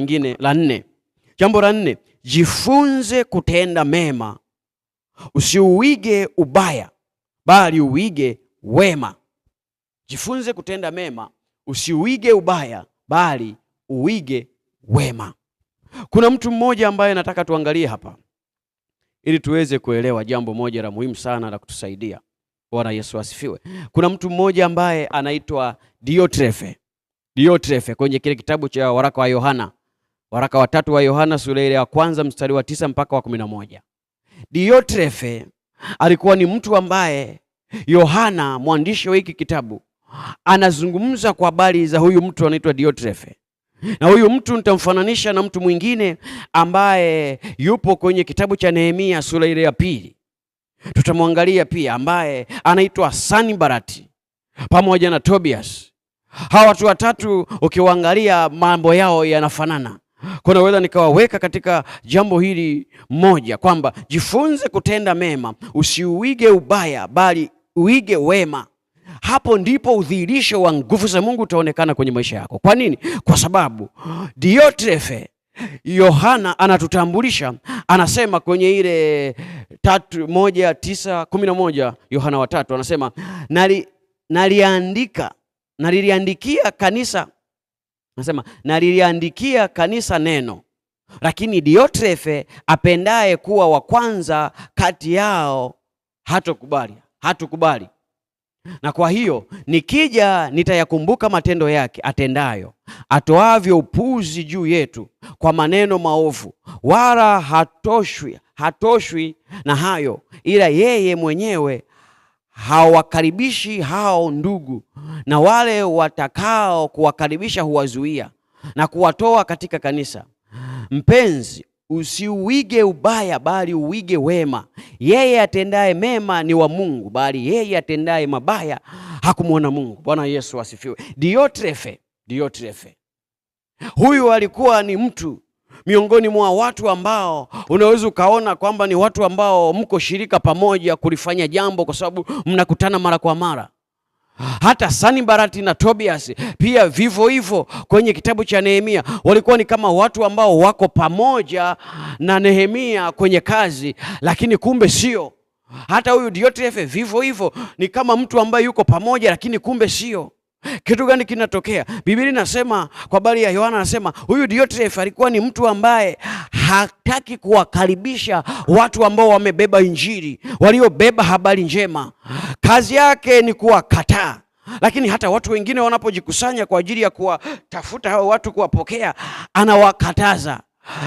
la nne, jifunze kutenda mema. Usiuige ubaya, bali uige wema. Jifunze kutenda mema, usiuige ubaya, bali uige wema. Kuna mtu mmoja ambaye nataka tuangalie hapa ili tuweze kuelewa jambo moja la muhimu sana la kutusaidia. Bwana Yesu asifiwe. Kuna mtu mmoja ambaye anaitwa Diotrephe kwenye kile kitabu cha waraka wa Yohana, waraka wa 3 wa Yohana sura ya 1 mstari wa 9 mpaka wa 11. Diotrephe alikuwa ni mtu ambaye Yohana mwandishi wa hiki kitabu anazungumza kwa habari za huyu mtu anaitwa Diotrephe. Na huyu mtu nitamfananisha na mtu mwingine ambaye yupo kwenye kitabu cha Nehemia sura ile ya 2. Tutamwangalia pia ambaye anaitwa Sanbalati pamoja na Tobias. Hawa watu watatu ukiwaangalia mambo yao yanafanana. Kuna weza nikawaweka katika jambo hili moja kwamba jifunze kutenda mema, usiuige ubaya, bali uige wema. Hapo ndipo udhihirisho wa nguvu za Mungu utaonekana kwenye maisha yako. Kwa nini? Kwa sababu Diotrephe Yohana anatutambulisha, anasema kwenye ile 3:1-9-11 Yohana wa 3 anasema naliliandikia kanisa, anasema naliliandikia kanisa neno, lakini Diotrephe apendaye kuwa wa kwanza kati yao hatukubali. Na kwa hiyo nikija nitayakumbuka matendo yake atendayo, atoavyo upuzi juu yetu kwa maneno maovu, wala hatoshwi na hayo, ila yeye mwenyewe hawakaribishi hao ndugu, na wale watakao kuwakaribisha huwazuia na kuwatoa katika kanisa. Mpenzi, usiuige ubaya, bali uige wema. Yeye atendaye mema ni wa Mungu, bali yeye atendaye mabaya hakumwona Mungu. Bwana Yesu asifiwe. Diotrephe huyu alikuwa ni mtu miongoni mwa watu ambao unaweza ukaona kwamba ni watu ambao mko shirika pamoja kulifanya jambo, kwa sababu mnakutana mara kwa mara. Hata Sanbalati na Tobias pia vivyo hivyo kwenye kitabu cha Nehemia walikuwa ni kama watu ambao wako pamoja na Nehemia kwenye kazi, lakini kumbe sio. Hata huyu Diotrephe vivyo hivyo ni kama mtu ambaye yuko pamoja, lakini kumbe sio. Kitu gani kinatokea? Biblia inasema kwa habari ya Yohana, anasema huyu Diotrephe alikuwa ni mtu ambaye hataki kuwakaribisha watu ambao wamebeba injili, waliobeba habari njema. Kazi yake ni kuwakataa. Lakini hata watu wengine wanapojikusanya kwa ajili ya kuwatafuta hao watu, kuwapokea, anawakataza.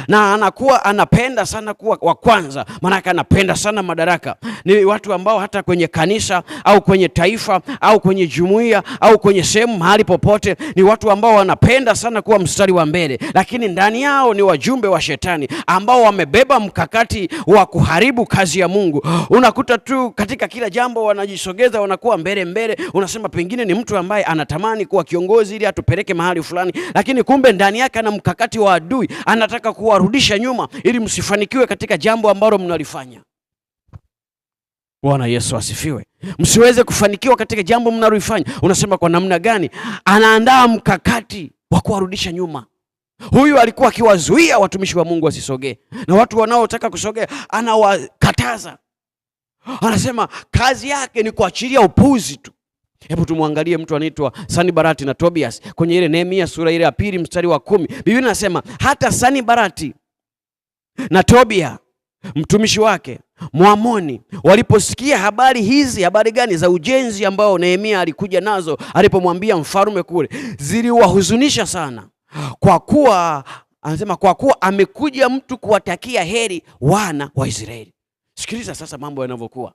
Na anakuwa anapenda sana kuwa wa kwanza, maana anapenda sana madaraka. Ni watu ambao hata kwenye kanisa au kwenye taifa au kwenye jumuiya au kwenye sehemu mahali popote, ni watu ambao wanapenda sana kuwa mstari wa mbele, lakini ndani yao ni wajumbe wa shetani ambao wamebeba mkakati wa kuharibu kazi ya Mungu. Unakuta tu katika kila jambo wanajisogeza, wanakuwa mbele. Unasema pengine ni mtu ambaye anatamani kuwa kiongozi ili atupeleke mahali fulani, lakini kumbe ndani yake ana mkakati wa adui, anataka kuwarudisha nyuma ili msifanikiwe katika jambo ambalo mnalifanya. Bwana Yesu asifiwe. Msiweze kufanikiwa katika jambo mnalofanya. Unasema kwa namna gani? Anaandaa mkakati wa kuwarudisha nyuma. Huyu alikuwa akiwazuia watumishi wa Mungu wasisogee, na watu wanaotaka kusogea anawakataza. Anasema kazi yake ni kuachilia upuzi tu. Hebu tumwangalie mtu anaitwa Sanibarati na Tobias kwenye ile Nehemia sura ile ya 2 mstari wa 10. Biblia inasema hata Sanibarati na Tobia mtumishi wake Mwamoni waliposikia habari hizi. Habari gani? Za ujenzi ambao Nehemia alikuja nazo alipomwambia mfalme kule, ziliwahuzunisha sana, kwa kuwa anasema kwa kuwa amekuja mtu kuwatakia heri wana wa Israeli. Sikiliza sasa mambo yanavyokuwa.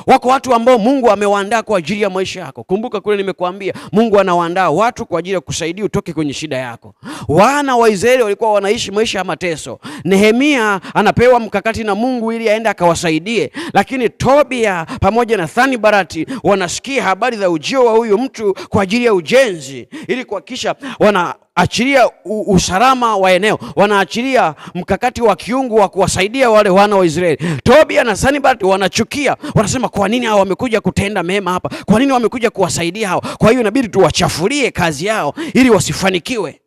Wako watu ambao Mungu amewaandaa kwa ajili ya maisha yako. Kumbuka kule nimekuambia Mungu anawaandaa watu kwa ajili ya kusaidia utoke kwenye shida yako. Wana wa Israeli walikuwa wanaishi maisha ya mateso. Nehemia anapewa mkakati na Mungu ili aende akawasaidie, lakini Tobia pamoja na Sanibarati wanasikia habari za ujio wa huyu mtu kwa ajili ya ujenzi, ili kuhakikisha wanaachilia usalama wa eneo, wanaachilia mkakati wa kiungu wa kuwasaidia wale wana wa Israeli. Tobia na Sanibarati wanachukia, wanasema kwa nini hao wamekuja kutenda mema hapa? Kwa nini wamekuja kuwasaidia hao? Kwa hiyo inabidi tuwachafulie kazi yao ili wasifanikiwe.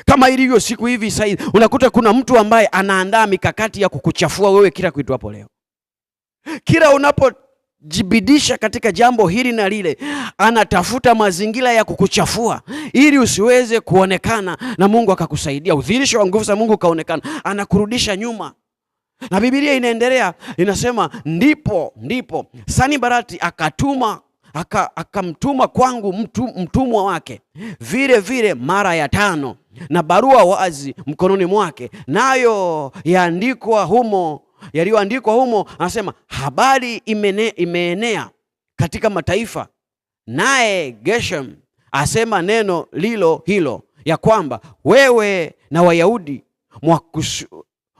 Kama ilivyo siku hivi sasa, unakuta kuna mtu ambaye anaandaa mikakati ya kukuchafua wewe kila kitu hapo leo. Kila unapojibidisha katika jambo hili na lile, anatafuta mazingira ya kukuchafua ili usiweze kuonekana na Mungu akakusaidia. Udhihirisho wa nguvu za Mungu kaonekana, anakurudisha nyuma. Na Biblia inaendelea inasema, ndipo Sanibarati akamtuma kwangu mtumwa wake vile vile mara ya 5, na barua wazi mkononi mwake, nayo yaliyoandikwa humo anasema, habari imeenea katika mataifa, naye Geshem asema neno lilo hilo, ya kwamba wewe na Wayahudi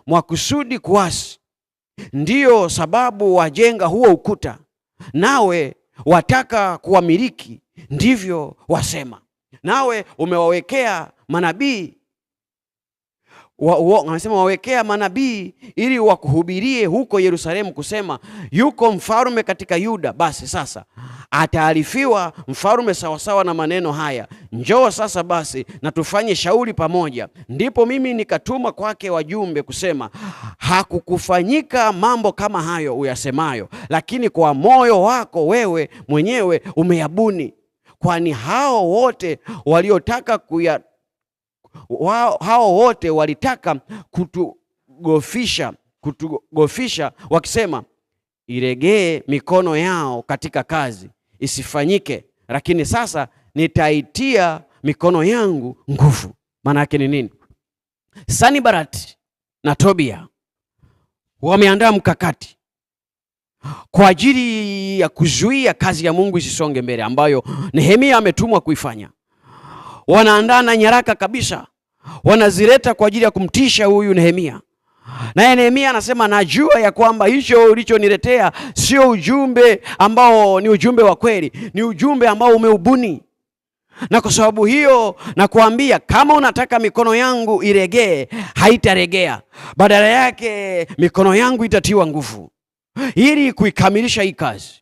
mwakusudi kuasi, ndiyo sababu wajenga huo ukuta, nawe wataka kuwamiliki, ndivyo wasema. Nawe umewawekea manabii anasema wawekea manabii ili wakuhubirie huko Yerusalemu kusema, yuko mfalme katika Yuda. Basi sasa ataarifiwa mfalme sawasawa na maneno haya. Njoo sasa basi na tufanye shauri pamoja. Ndipo mimi nikatuma kwake wajumbe kusema, hakukufanyika mambo kama hayo uyasemayo, lakini kwa moyo wako wewe mwenyewe umeyabuni. Kwani hao wote walitaka kutugofisha wakisema, iregee mikono yao katika kazi isifanyike, lakini sasa nitaitia mikono yangu nguvu. Maana yake ni nini? Sanibarati na Tobia wameandaa mkakati kwa ajili ya kuzuia kazi ya Mungu isisonge mbele, ambayo Nehemia ametumwa kuifanya. Wanaandaa na nyaraka kabisa, wanazileta kwa ajili ya kumtisha huyu Nehemia. Naye Nehemia anasema, najua ya kwamba hicho ulichoniletea sio ujumbe ambao ni ujumbe wa kweli, ni ujumbe ambao umeubuni. Na kwa sababu hiyo nakuambia, kama unataka mikono yangu iregee, haitaregea. Badala yake mikono yangu itatiwa nguvu ili kuikamilisha hii kazi.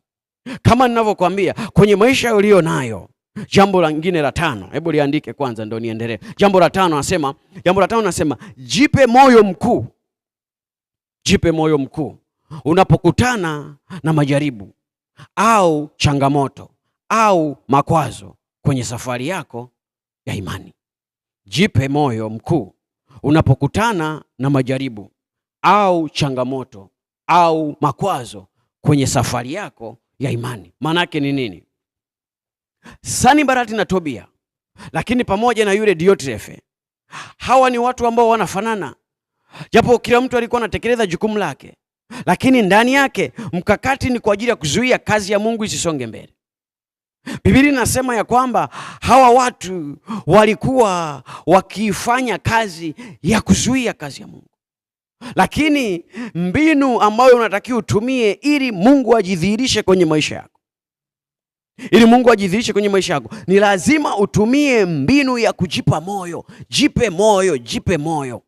Kama ninavyokuambia kwenye maisha ulio nayo. Jambo lingine la 5, hebu liandike kwanza ndio niendelee. Jambo la 5 nasema, jipe moyo mkuu. Jipe moyo mkuu unapokutana na majaribu au changamoto au makwazo kwenye safari yako ya imani. Jipe moyo mkuu unapokutana na majaribu au changamoto au makwazo kwenye safari yako ya imani. Maana yake ni nini? Sanibarati na Tobia, lakini pamoja na yule Diotrefe, hawa ni watu ambao wanafanana, japo kila mtu alikuwa anatekeleza jukumu lake, lakini ndani yake mkakati ni kwa ajili ya kuzuia kazi ya Mungu isisonge mbele. Biblia inasema ya kwamba hawa watu walikuwa wakifanya kazi ya kuzuia kazi ya Mungu. Lakini mbinu ambayo unatakiwa utumie ili Mungu ajidhihirishe kwenye maisha yako, ni lazima utumie mbinu ya kujipa moyo. Jipe moyo.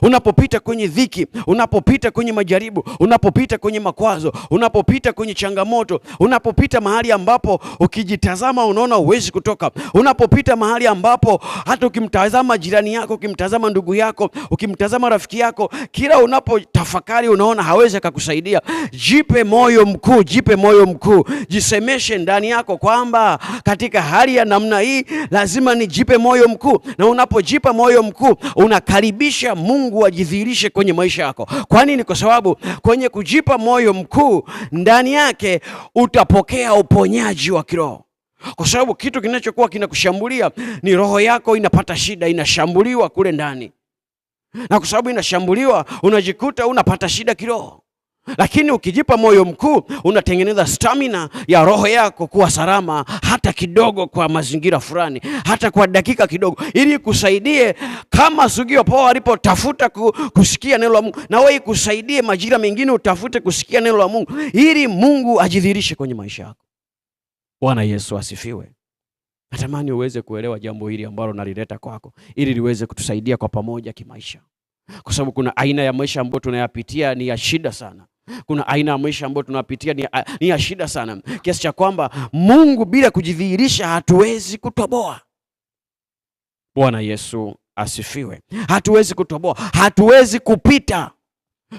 Unapopita kwenye dhiki, unapopita kwenye majaribu, unapopita kwenye makwazo, unapopita kwenye changamoto, unapopita mahali ambapo ukijitazama unaona huwezi kutoka, unapopita mahali ambapo hata ukimtazama jirani yako, ukimtazama ndugu yako, ukimtazama rafiki yako, kila unapotafakari unaona hawezi akakusaidia, jipe moyo mkuu, jipe moyo mkuu. Jisemeshe ndani yako kwamba katika hali ya namna hii lazima nijipe moyo mkuu. Na unapojipa moyo mkuu unakaribisha Mungu ajidhihirishe kwenye maisha yako. Kwa nini? Kwa sababu kwenye kujipa moyo mkuu ndani yake utapokea uponyaji wa kiroho. Kwa sababu kitu kinachokuwa kinakushambulia ni roho yako inapata shida, inashambuliwa kule ndani. Na kwa sababu inashambuliwa unajikuta unapata shida kiroho. Lakini ukijipa moyo mkuu unatengeneza stamina ya roho yako kuwa salama hata kidogo kwa mazingira fulani, hata kwa dakika kidogo, ili kusaidie kama Sugio Paul alipotafuta kusikia neno la Mungu, na wewe kusaidie majira mengine utafute kusikia neno la Mungu ili Mungu ajidhihirishe kwenye maisha yako. Bwana Yesu asifiwe. Natamani uweze kuelewa jambo hili ambalo nalileta kwako ili liweze kutusaidia kwa pamoja kimaisha. Kwa sababu kuna aina ya maisha ambayo tunayapitia ni ya shida sana. Kuna aina ya maisha ambayo tunapitia ni ya shida sana, kiasi cha kwamba Mungu bila kujidhihirisha hatuwezi kutoboa. Bwana Yesu asifiwe. Hatuwezi kutoboa, hatuwezi kupita.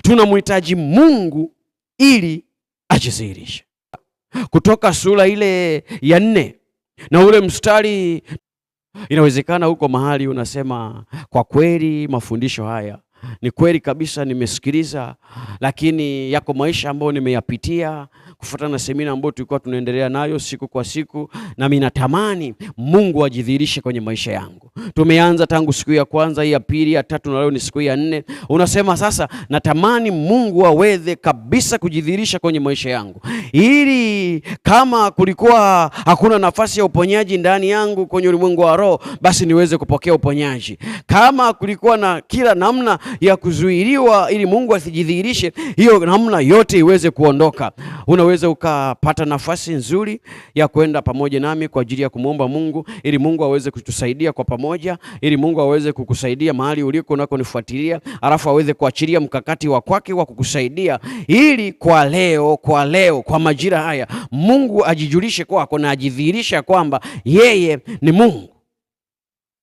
Tunamhitaji Mungu ili ajidhihirishe. Kutoka sura ile ya 4 na ule mstari, inawezekana huko mahali unasema kwa kweli mafundisho haya ni kweli kabisa, nimesikiliza, lakini yako maisha ambayo nimeyapitia kufuatana na semina ambayo tulikuwa tunaendelea nayo siku kwa siku, na mimi natamani Mungu ajidhihirishe kwenye maisha yangu. Tumeanza tangu siku ya kwanza, ya pili, ya tatu, na leo ni siku ya 4. Unasema sasa natamani Mungu aweze kabisa kujidhihirisha kwenye maisha yangu, ili kama kulikuwa hakuna nafasi ya uponyaji ndani yangu kwenye ulimwengu wa roho, basi niweze kupokea uponyaji. Kama kulikuwa na kila namna ya kuzuiliwa ili Mungu asijidhihirishe, hiyo namna yote iweze kuondoka. Unaweza ukapata nafasi nzuri ya kwenda pamoja nami kwa ajili ya kumwomba Mungu ili Mungu aweze kutusaidia kwa pamoja, ili Mungu aweze kukusaidia mahali uliko unakonifuatilia, alafu aweze kuachilia mkakati wa kwake wa kukusaidia, ili kwa leo kwa majira haya Mungu ajijulishe kwako na ajidhihirishe kwamba yeye ni Mungu.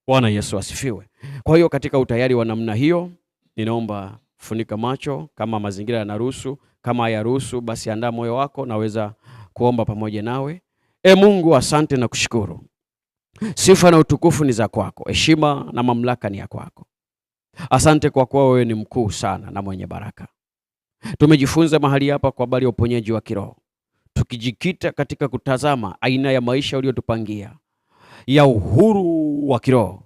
Bwana Yesu asifiwe. Kwa hiyo katika utayari wa namna hiyo, ninaomba funika macho kama mazingira yanaruhusu. Kama hayaruhusu, basi andaa moyo wako, naweza kuomba pamoja nawe. Mungu, asante na kushukuru. Sifa na utukufu ni za kwako, heshima na mamlaka ni ya kwako. Asante kwa kuwa wewe ni mkuu sana na mwenye baraka. Tumejifunza mahali hapa kwa habari ya uponyaji wa kiroho, tukijikita katika kutazama aina ya maisha uliyotupangia ya uhuru wa kiroho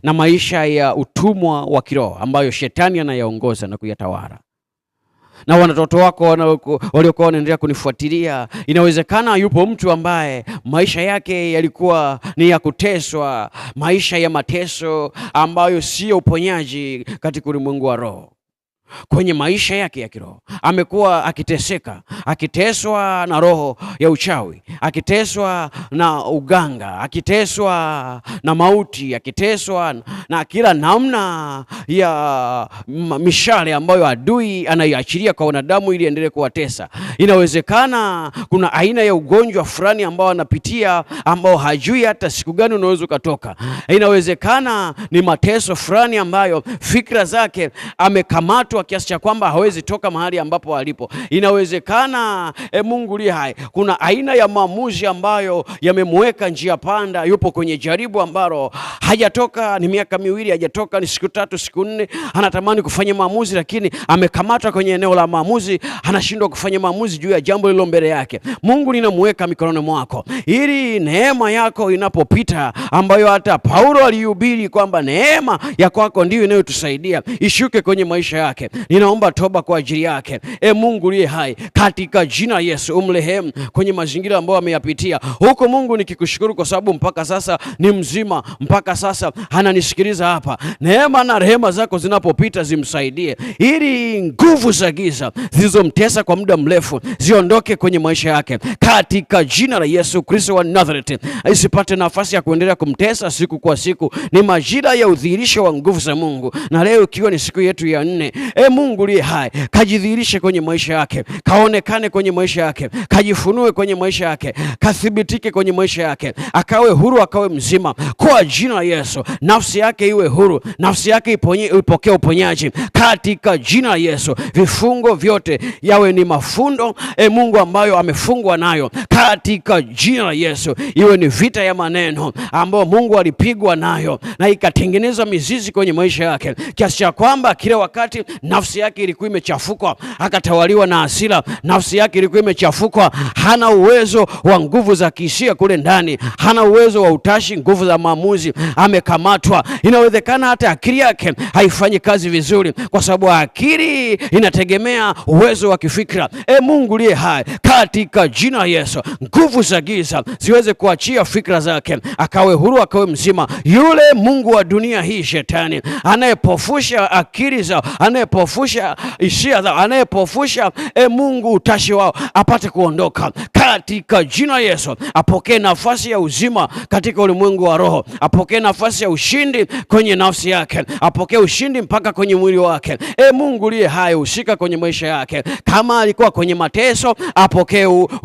na maisha ya utumwa wa kiroho ambayo shetani anayaongoza na kuyatawala. Na watoto wako waliokuwa wanaendelea kunifuatilia, inawezekana yupo mtu ambaye maisha yake yalikuwa ni ya kuteswa, maisha ya mateso ambayo sio uponyaji katika ulimwengu wa roho. Kwenye maisha yake ya kiroho amekuwa akiteseka, akiteswa na roho ya uchawi, akiteswa na uganga, akiteswa na mauti, akiteswa na kila namna ya mishale ambayo adui anaiachilia kwa wanadamu ili endelee kuwatesa. Inawezekana kuna aina ya ugonjwa fulani ambao anapitia, ambao hajui hata siku gani unaweza ukatoka. Inawezekana ni mateso fulani ambayo fikra zake amekamatwa kiasi cha kwamba hawezi toka mahali ambapo alipo. Inawezekana Mungu li hai, kuna aina ya maamuzi ambayo yamemweka njia panda, yupo kwenye jaribu ambalo hajatoka, ni miaka 2 hajatoka, ni siku 3 siku 4, anatamani kufanya maamuzi lakini amekamatwa kwenye eneo la maamuzi, anashindwa kufanya maamuzi juu ya jambo lilo mbele yake. Mungu ninamweka mikononi mwako, ili neema yako inapopita, ambayo hata Paulo alihubiri kwamba neema ya kwako ndiyo inayotusaidia, ishuke kwenye maisha yake. yake. Ninaomba toba kwa ajili yake. Mungu uliye hai, katika jina Yesu umrehemu kwenye mazingira ambayo ameyapitia huko. Mungu nikikushukuru kwa sababu mpaka sasa ni mzima, mpaka sasa ananisikiliza hapa. Neema na rehema zako zinapopita zimsaidie, ili nguvu za giza zilizomtesa kwa muda mrefu ziondoke kwenye maisha yake katika jina la Yesu Kristo wa Nazareti. Isipate nafasi ya kuendelea kumtesa siku kwa siku. Ni majira ya udhihirisho wa nguvu za Mungu, na leo ikiwa ni siku yetu ya 4, Mungu uliye hai, kajidhihirishe kwenye maisha yake, kaonekane kwenye maisha yake, kajifunue kwenye maisha yake, kathibitike kwenye maisha yake, akawe huru, akawe mzima kwa jina la Yesu. Nafsi yake iwe huru, nafsi yake ipokee uponyaji katika jina la Yesu. Vifungo vyote yawe ni mafundo Mungu ambayo amefungwa nayo katika jina la Yesu. Iwe ni vita ya maneno ambayo Mungu alipigwa nayo na ikatengeneza mizizi kwenye maisha yake, kiasi cha kwamba kila wakati nafsi yake ilikuwa imechafuka, akatawaliwa na hasira. Nafsi yake ilikuwa imechafuka, hana uwezo wa nguvu za kihisia kule ndani, hana uwezo wa utashi, nguvu za maamuzi, amekamatwa. Inawezekana hata akili yake haifanyi kazi vizuri, kwa sababu akili inategemea uwezo wa kifikra. Mungu liye hai, katika jina la Yesu, nguvu za giza ziweze kuachia fikra zake, akawe huru, akawe mzima. Yule mungu wa dunia hii, shetani, anayepofusha akili zao, anayepofusha hisia zao, anayepofusha Mungu utashi wao, apate kuondoka katika jina la Yesu. Apokee nafasi ya uzima katika ulimwengu wa roho, apokee nafasi ya ushindi kwenye nafsi yake, apokee ushindi mpaka kwenye mwili wake. Mungu liye hai, ushika kwenye maisha yake. Kama alikuwa kwenye mateso,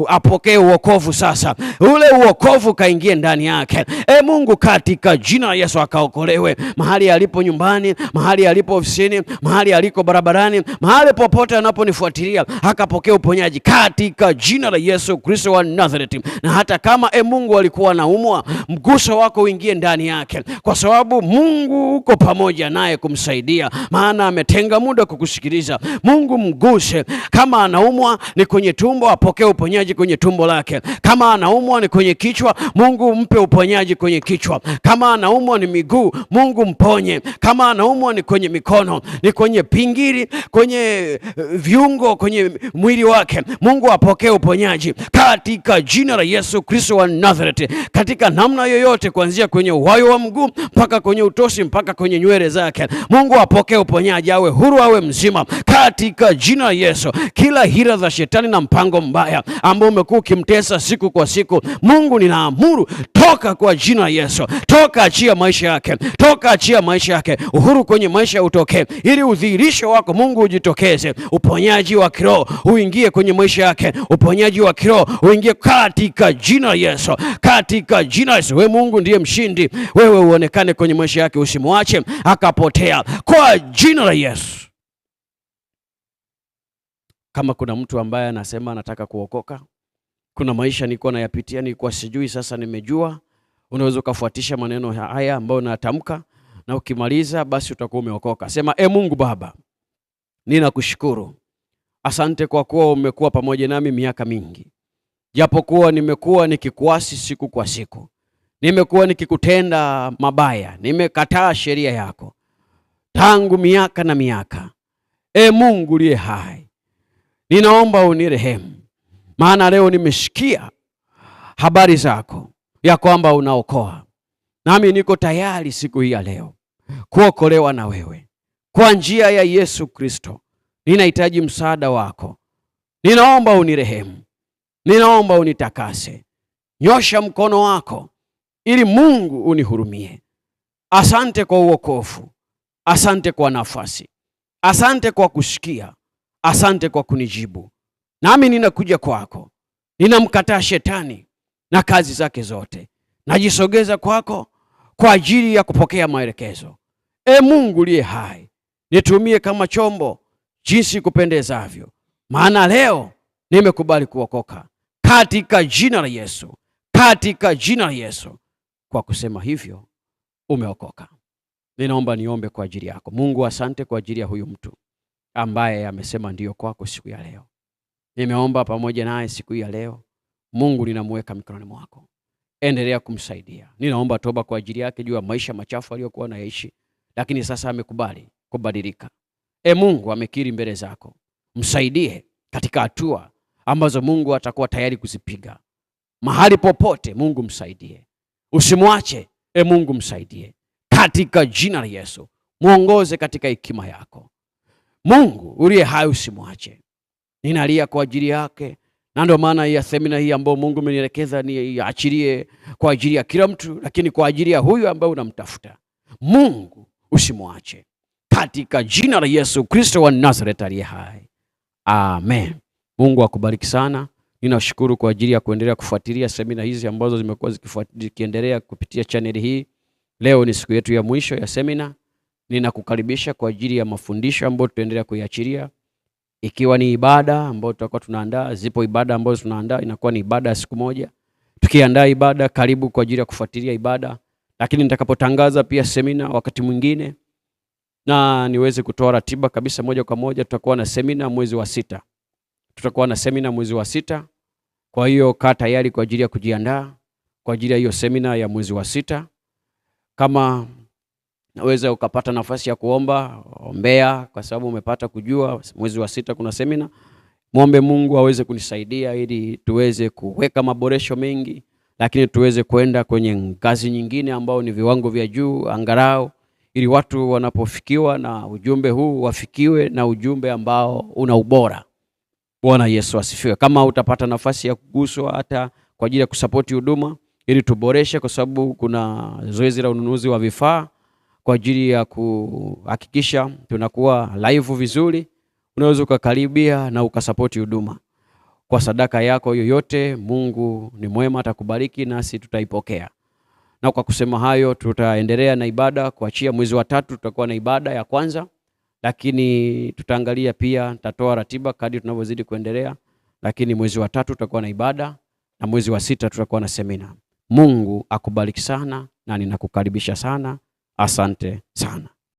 apokee uokovu sasa. Ule uokovu kaingie ndani yake. Mungu, katika jina la Yesu, akaokolewe mahali alipo nyumbani, mahali alipo ofisini, mahali aliko barabarani, mahali popote anaponifuatilia, akapokea uponyaji katika jina la Yesu Kristo wa Nazareti. Na hata kama Mungu alikuwa anaumwa, mguso wako uingie ndani yake, kwa sababu Mungu uko pamoja naye kumsaidia, maana ametenga muda kukusikiliza. Mungu mguse. Kama anaumwa ni kwenye tumbo, apokee uponyaji kwenye tumbo lake. Kama anaumwa ni kwenye kichwa, Mungu mpe uponyaji kwenye kichwa. Kama anaumwa ni miguu, Mungu mponye. Kama anaumwa ni kwenye mikono, ni kwenye pingili, kwenye viungo, kwenye mwili wake, Mungu apokee uponyaji katika jina la Yesu Kristo wa Nazareti. Katika namna yoyote, kuanzia kwenye uwayo wa mguu mpaka kwenye utosi mpaka kwenye nywele zake, Mungu apokee uponyaji, awe huru, awe mzima katika jina la Yesu. Kila hila za shetani na mpango mbaya ambao umekuwa ukimtesa siku kwa siku, Mungu ninaamuru, toka kwa jina la Yesu. Toka, achia maisha yake. Toka, achia maisha yake. Uhuru kwenye maisha utokee, ili udhihirisho wako Mungu ujitokeze. Uponyaji wa kiroho uingie kwenye maisha yake. Uponyaji wa kiroho uingie katika jina la Yesu. Katika jina la Yesu. Wewe Mungu ndiye mshindi. Wewe uonekane kwenye maisha yake, usimwache akapotea kwa jina la Yesu. Kama kuna mtu ambaye anasema anataka kuokoka, kuna maisha nilikuwa nayapitia, nilikuwa sijui, sasa nimejua, unaweza kufuatisha maneno haya ambayo natamka, na ukimaliza basi utakuwa umeokoka. Sema, Mungu Baba, ninakushukuru. Asante kwa kuwa umekuwa pamoja nami miaka mingi. Japokuwa nimekuwa nikikuasi siku kwa siku, nimekuwa nikikutenda mabaya, nimekataa sheria yako tangu miaka na miaka. Mungu liye hai, ninaomba unirehemu, maana leo nimesikia habari zako ya kwamba unaokoa. Nami niko tayari siku hii ya leo kuokolewa na wewe kwa njia ya Yesu Kristo. Ninahitaji msaada wako. Ninaomba unirehemu. Ninaomba unitakase. Nyosha mkono wako ili Mungu unihurumie. Asante kwa uokovu. Asante kwa nafasi. Asante kwa kusikia. Asante kwa kunijibu. Nami ninakuja kwako. Ninamkataa shetani na kazi zake zote. Najisogeza kwako kwa ajili ya kupokea maelekezo. Mungu liye hai, nitumie kama chombo jinsi kupendezavyo, maana leo nimekubali kuokoka katika jina la Yesu. Katika jina la Yesu. Kwa kusema hivyo umeokoka. Ninaomba niombe kwa ajili yako. Mungu, asante kwa ajili ya huyu mtu ambaye amesema ndio kwako siku ya leo. Nimeomba pamoja naye siku ya leo. Mungu, ninamweka mikononi mwako. Endelea kumsaidia. Ninaomba toba kwa ajili yake juu ya maisha machafu aliyokuwa anaishi, lakini sasa amekubali kubadilika. Mungu amekiri mbele zako. Msaidie katika hatua ambazo Mungu atakuwa tayari kuzipiga. Mahali popote Mungu msaidie. Usimwache, Mungu msaidie. Katika jina la Yesu, muongoze katika hekima yako. Mungu uliye hai usimwache. Ninalia kwa ajili yake, na ndio maana ya semina hii ambayo Mungu amenielekeza niachilie kwa ajili ya kila mtu, lakini kwa ajili ya huyu ambaye unamtafuta. Mungu usimwache. Katika jina la Yesu Kristo wa Nazareth aliye hai. Amen. Mungu akubariki sana. Ninashukuru kwa ajili ya kuendelea kufuatilia semina hizi ambazo zimekuwa zikiendelea kupitia channel hii. Leo ni siku yetu ya mwisho ya semina. Ninakukaribisha kwa ajili ya mafundisho ambayo tutaendelea kuiachilia. Ikiwa ni ibada ambayo tutakuwa tunaandaa, zipo ibada ambazo tunaandaa, inakuwa ni ibada ya siku moja. Tukiandaa ibada, karibu kwa ajili ya kufuatilia ibada. Lakini nitakapotangaza pia semina wakati mwingine na niweze kutoa ratiba kabisa moja kwa moja, tutakuwa na semina mwezi wa 6. Tutakuwa na semina mwezi wa 6. Kwa hiyo kaa tayari kwa ajili ya kujiandaa kwa ajili ya hiyo semina ya mwezi wa 6. Kama naweza ukapata nafasi ya kuomba, ombea, kwa sababu umepata kujua mwezi wa 6 kuna semina. Muombe Mungu aweze kunisaidia ili tuweze kuweka maboresho mengi, lakini tuweze kwenda kwenye ngazi nyingine ambao ni viwango vya juu angalau, ili watu wanapofikiwa na ujumbe huu wafikiwe na ujumbe ambao una ubora. Bwana Yesu asifiwe. Kama utapata nafasi ya kuguswa hata kwa ajili ya kusapoti huduma ili tuboreshe, kwa sababu kuna zoezi la ununuzi wa vifaa kwa ajili ya kuhakikisha tunakuwa live vizuri, unaweza ukakaribia na ukasapoti huduma kwa sadaka yako yoyote. Mungu ni mwema, atakubariki nasi tutaipokea. Na kwa kusema hayo, tutaendelea na ibada kuachia mwezi wa 3 tutakuwa na ibada ya kwanza, lakini tutaangalia pia, nitatoa ratiba kadri tunavyozidi kuendelea, lakini mwezi wa 3 tutakuwa na ibada na mwezi wa 6 tutakuwa na semina. Mungu akubariki sana na ninakukaribisha sana. Asante sana.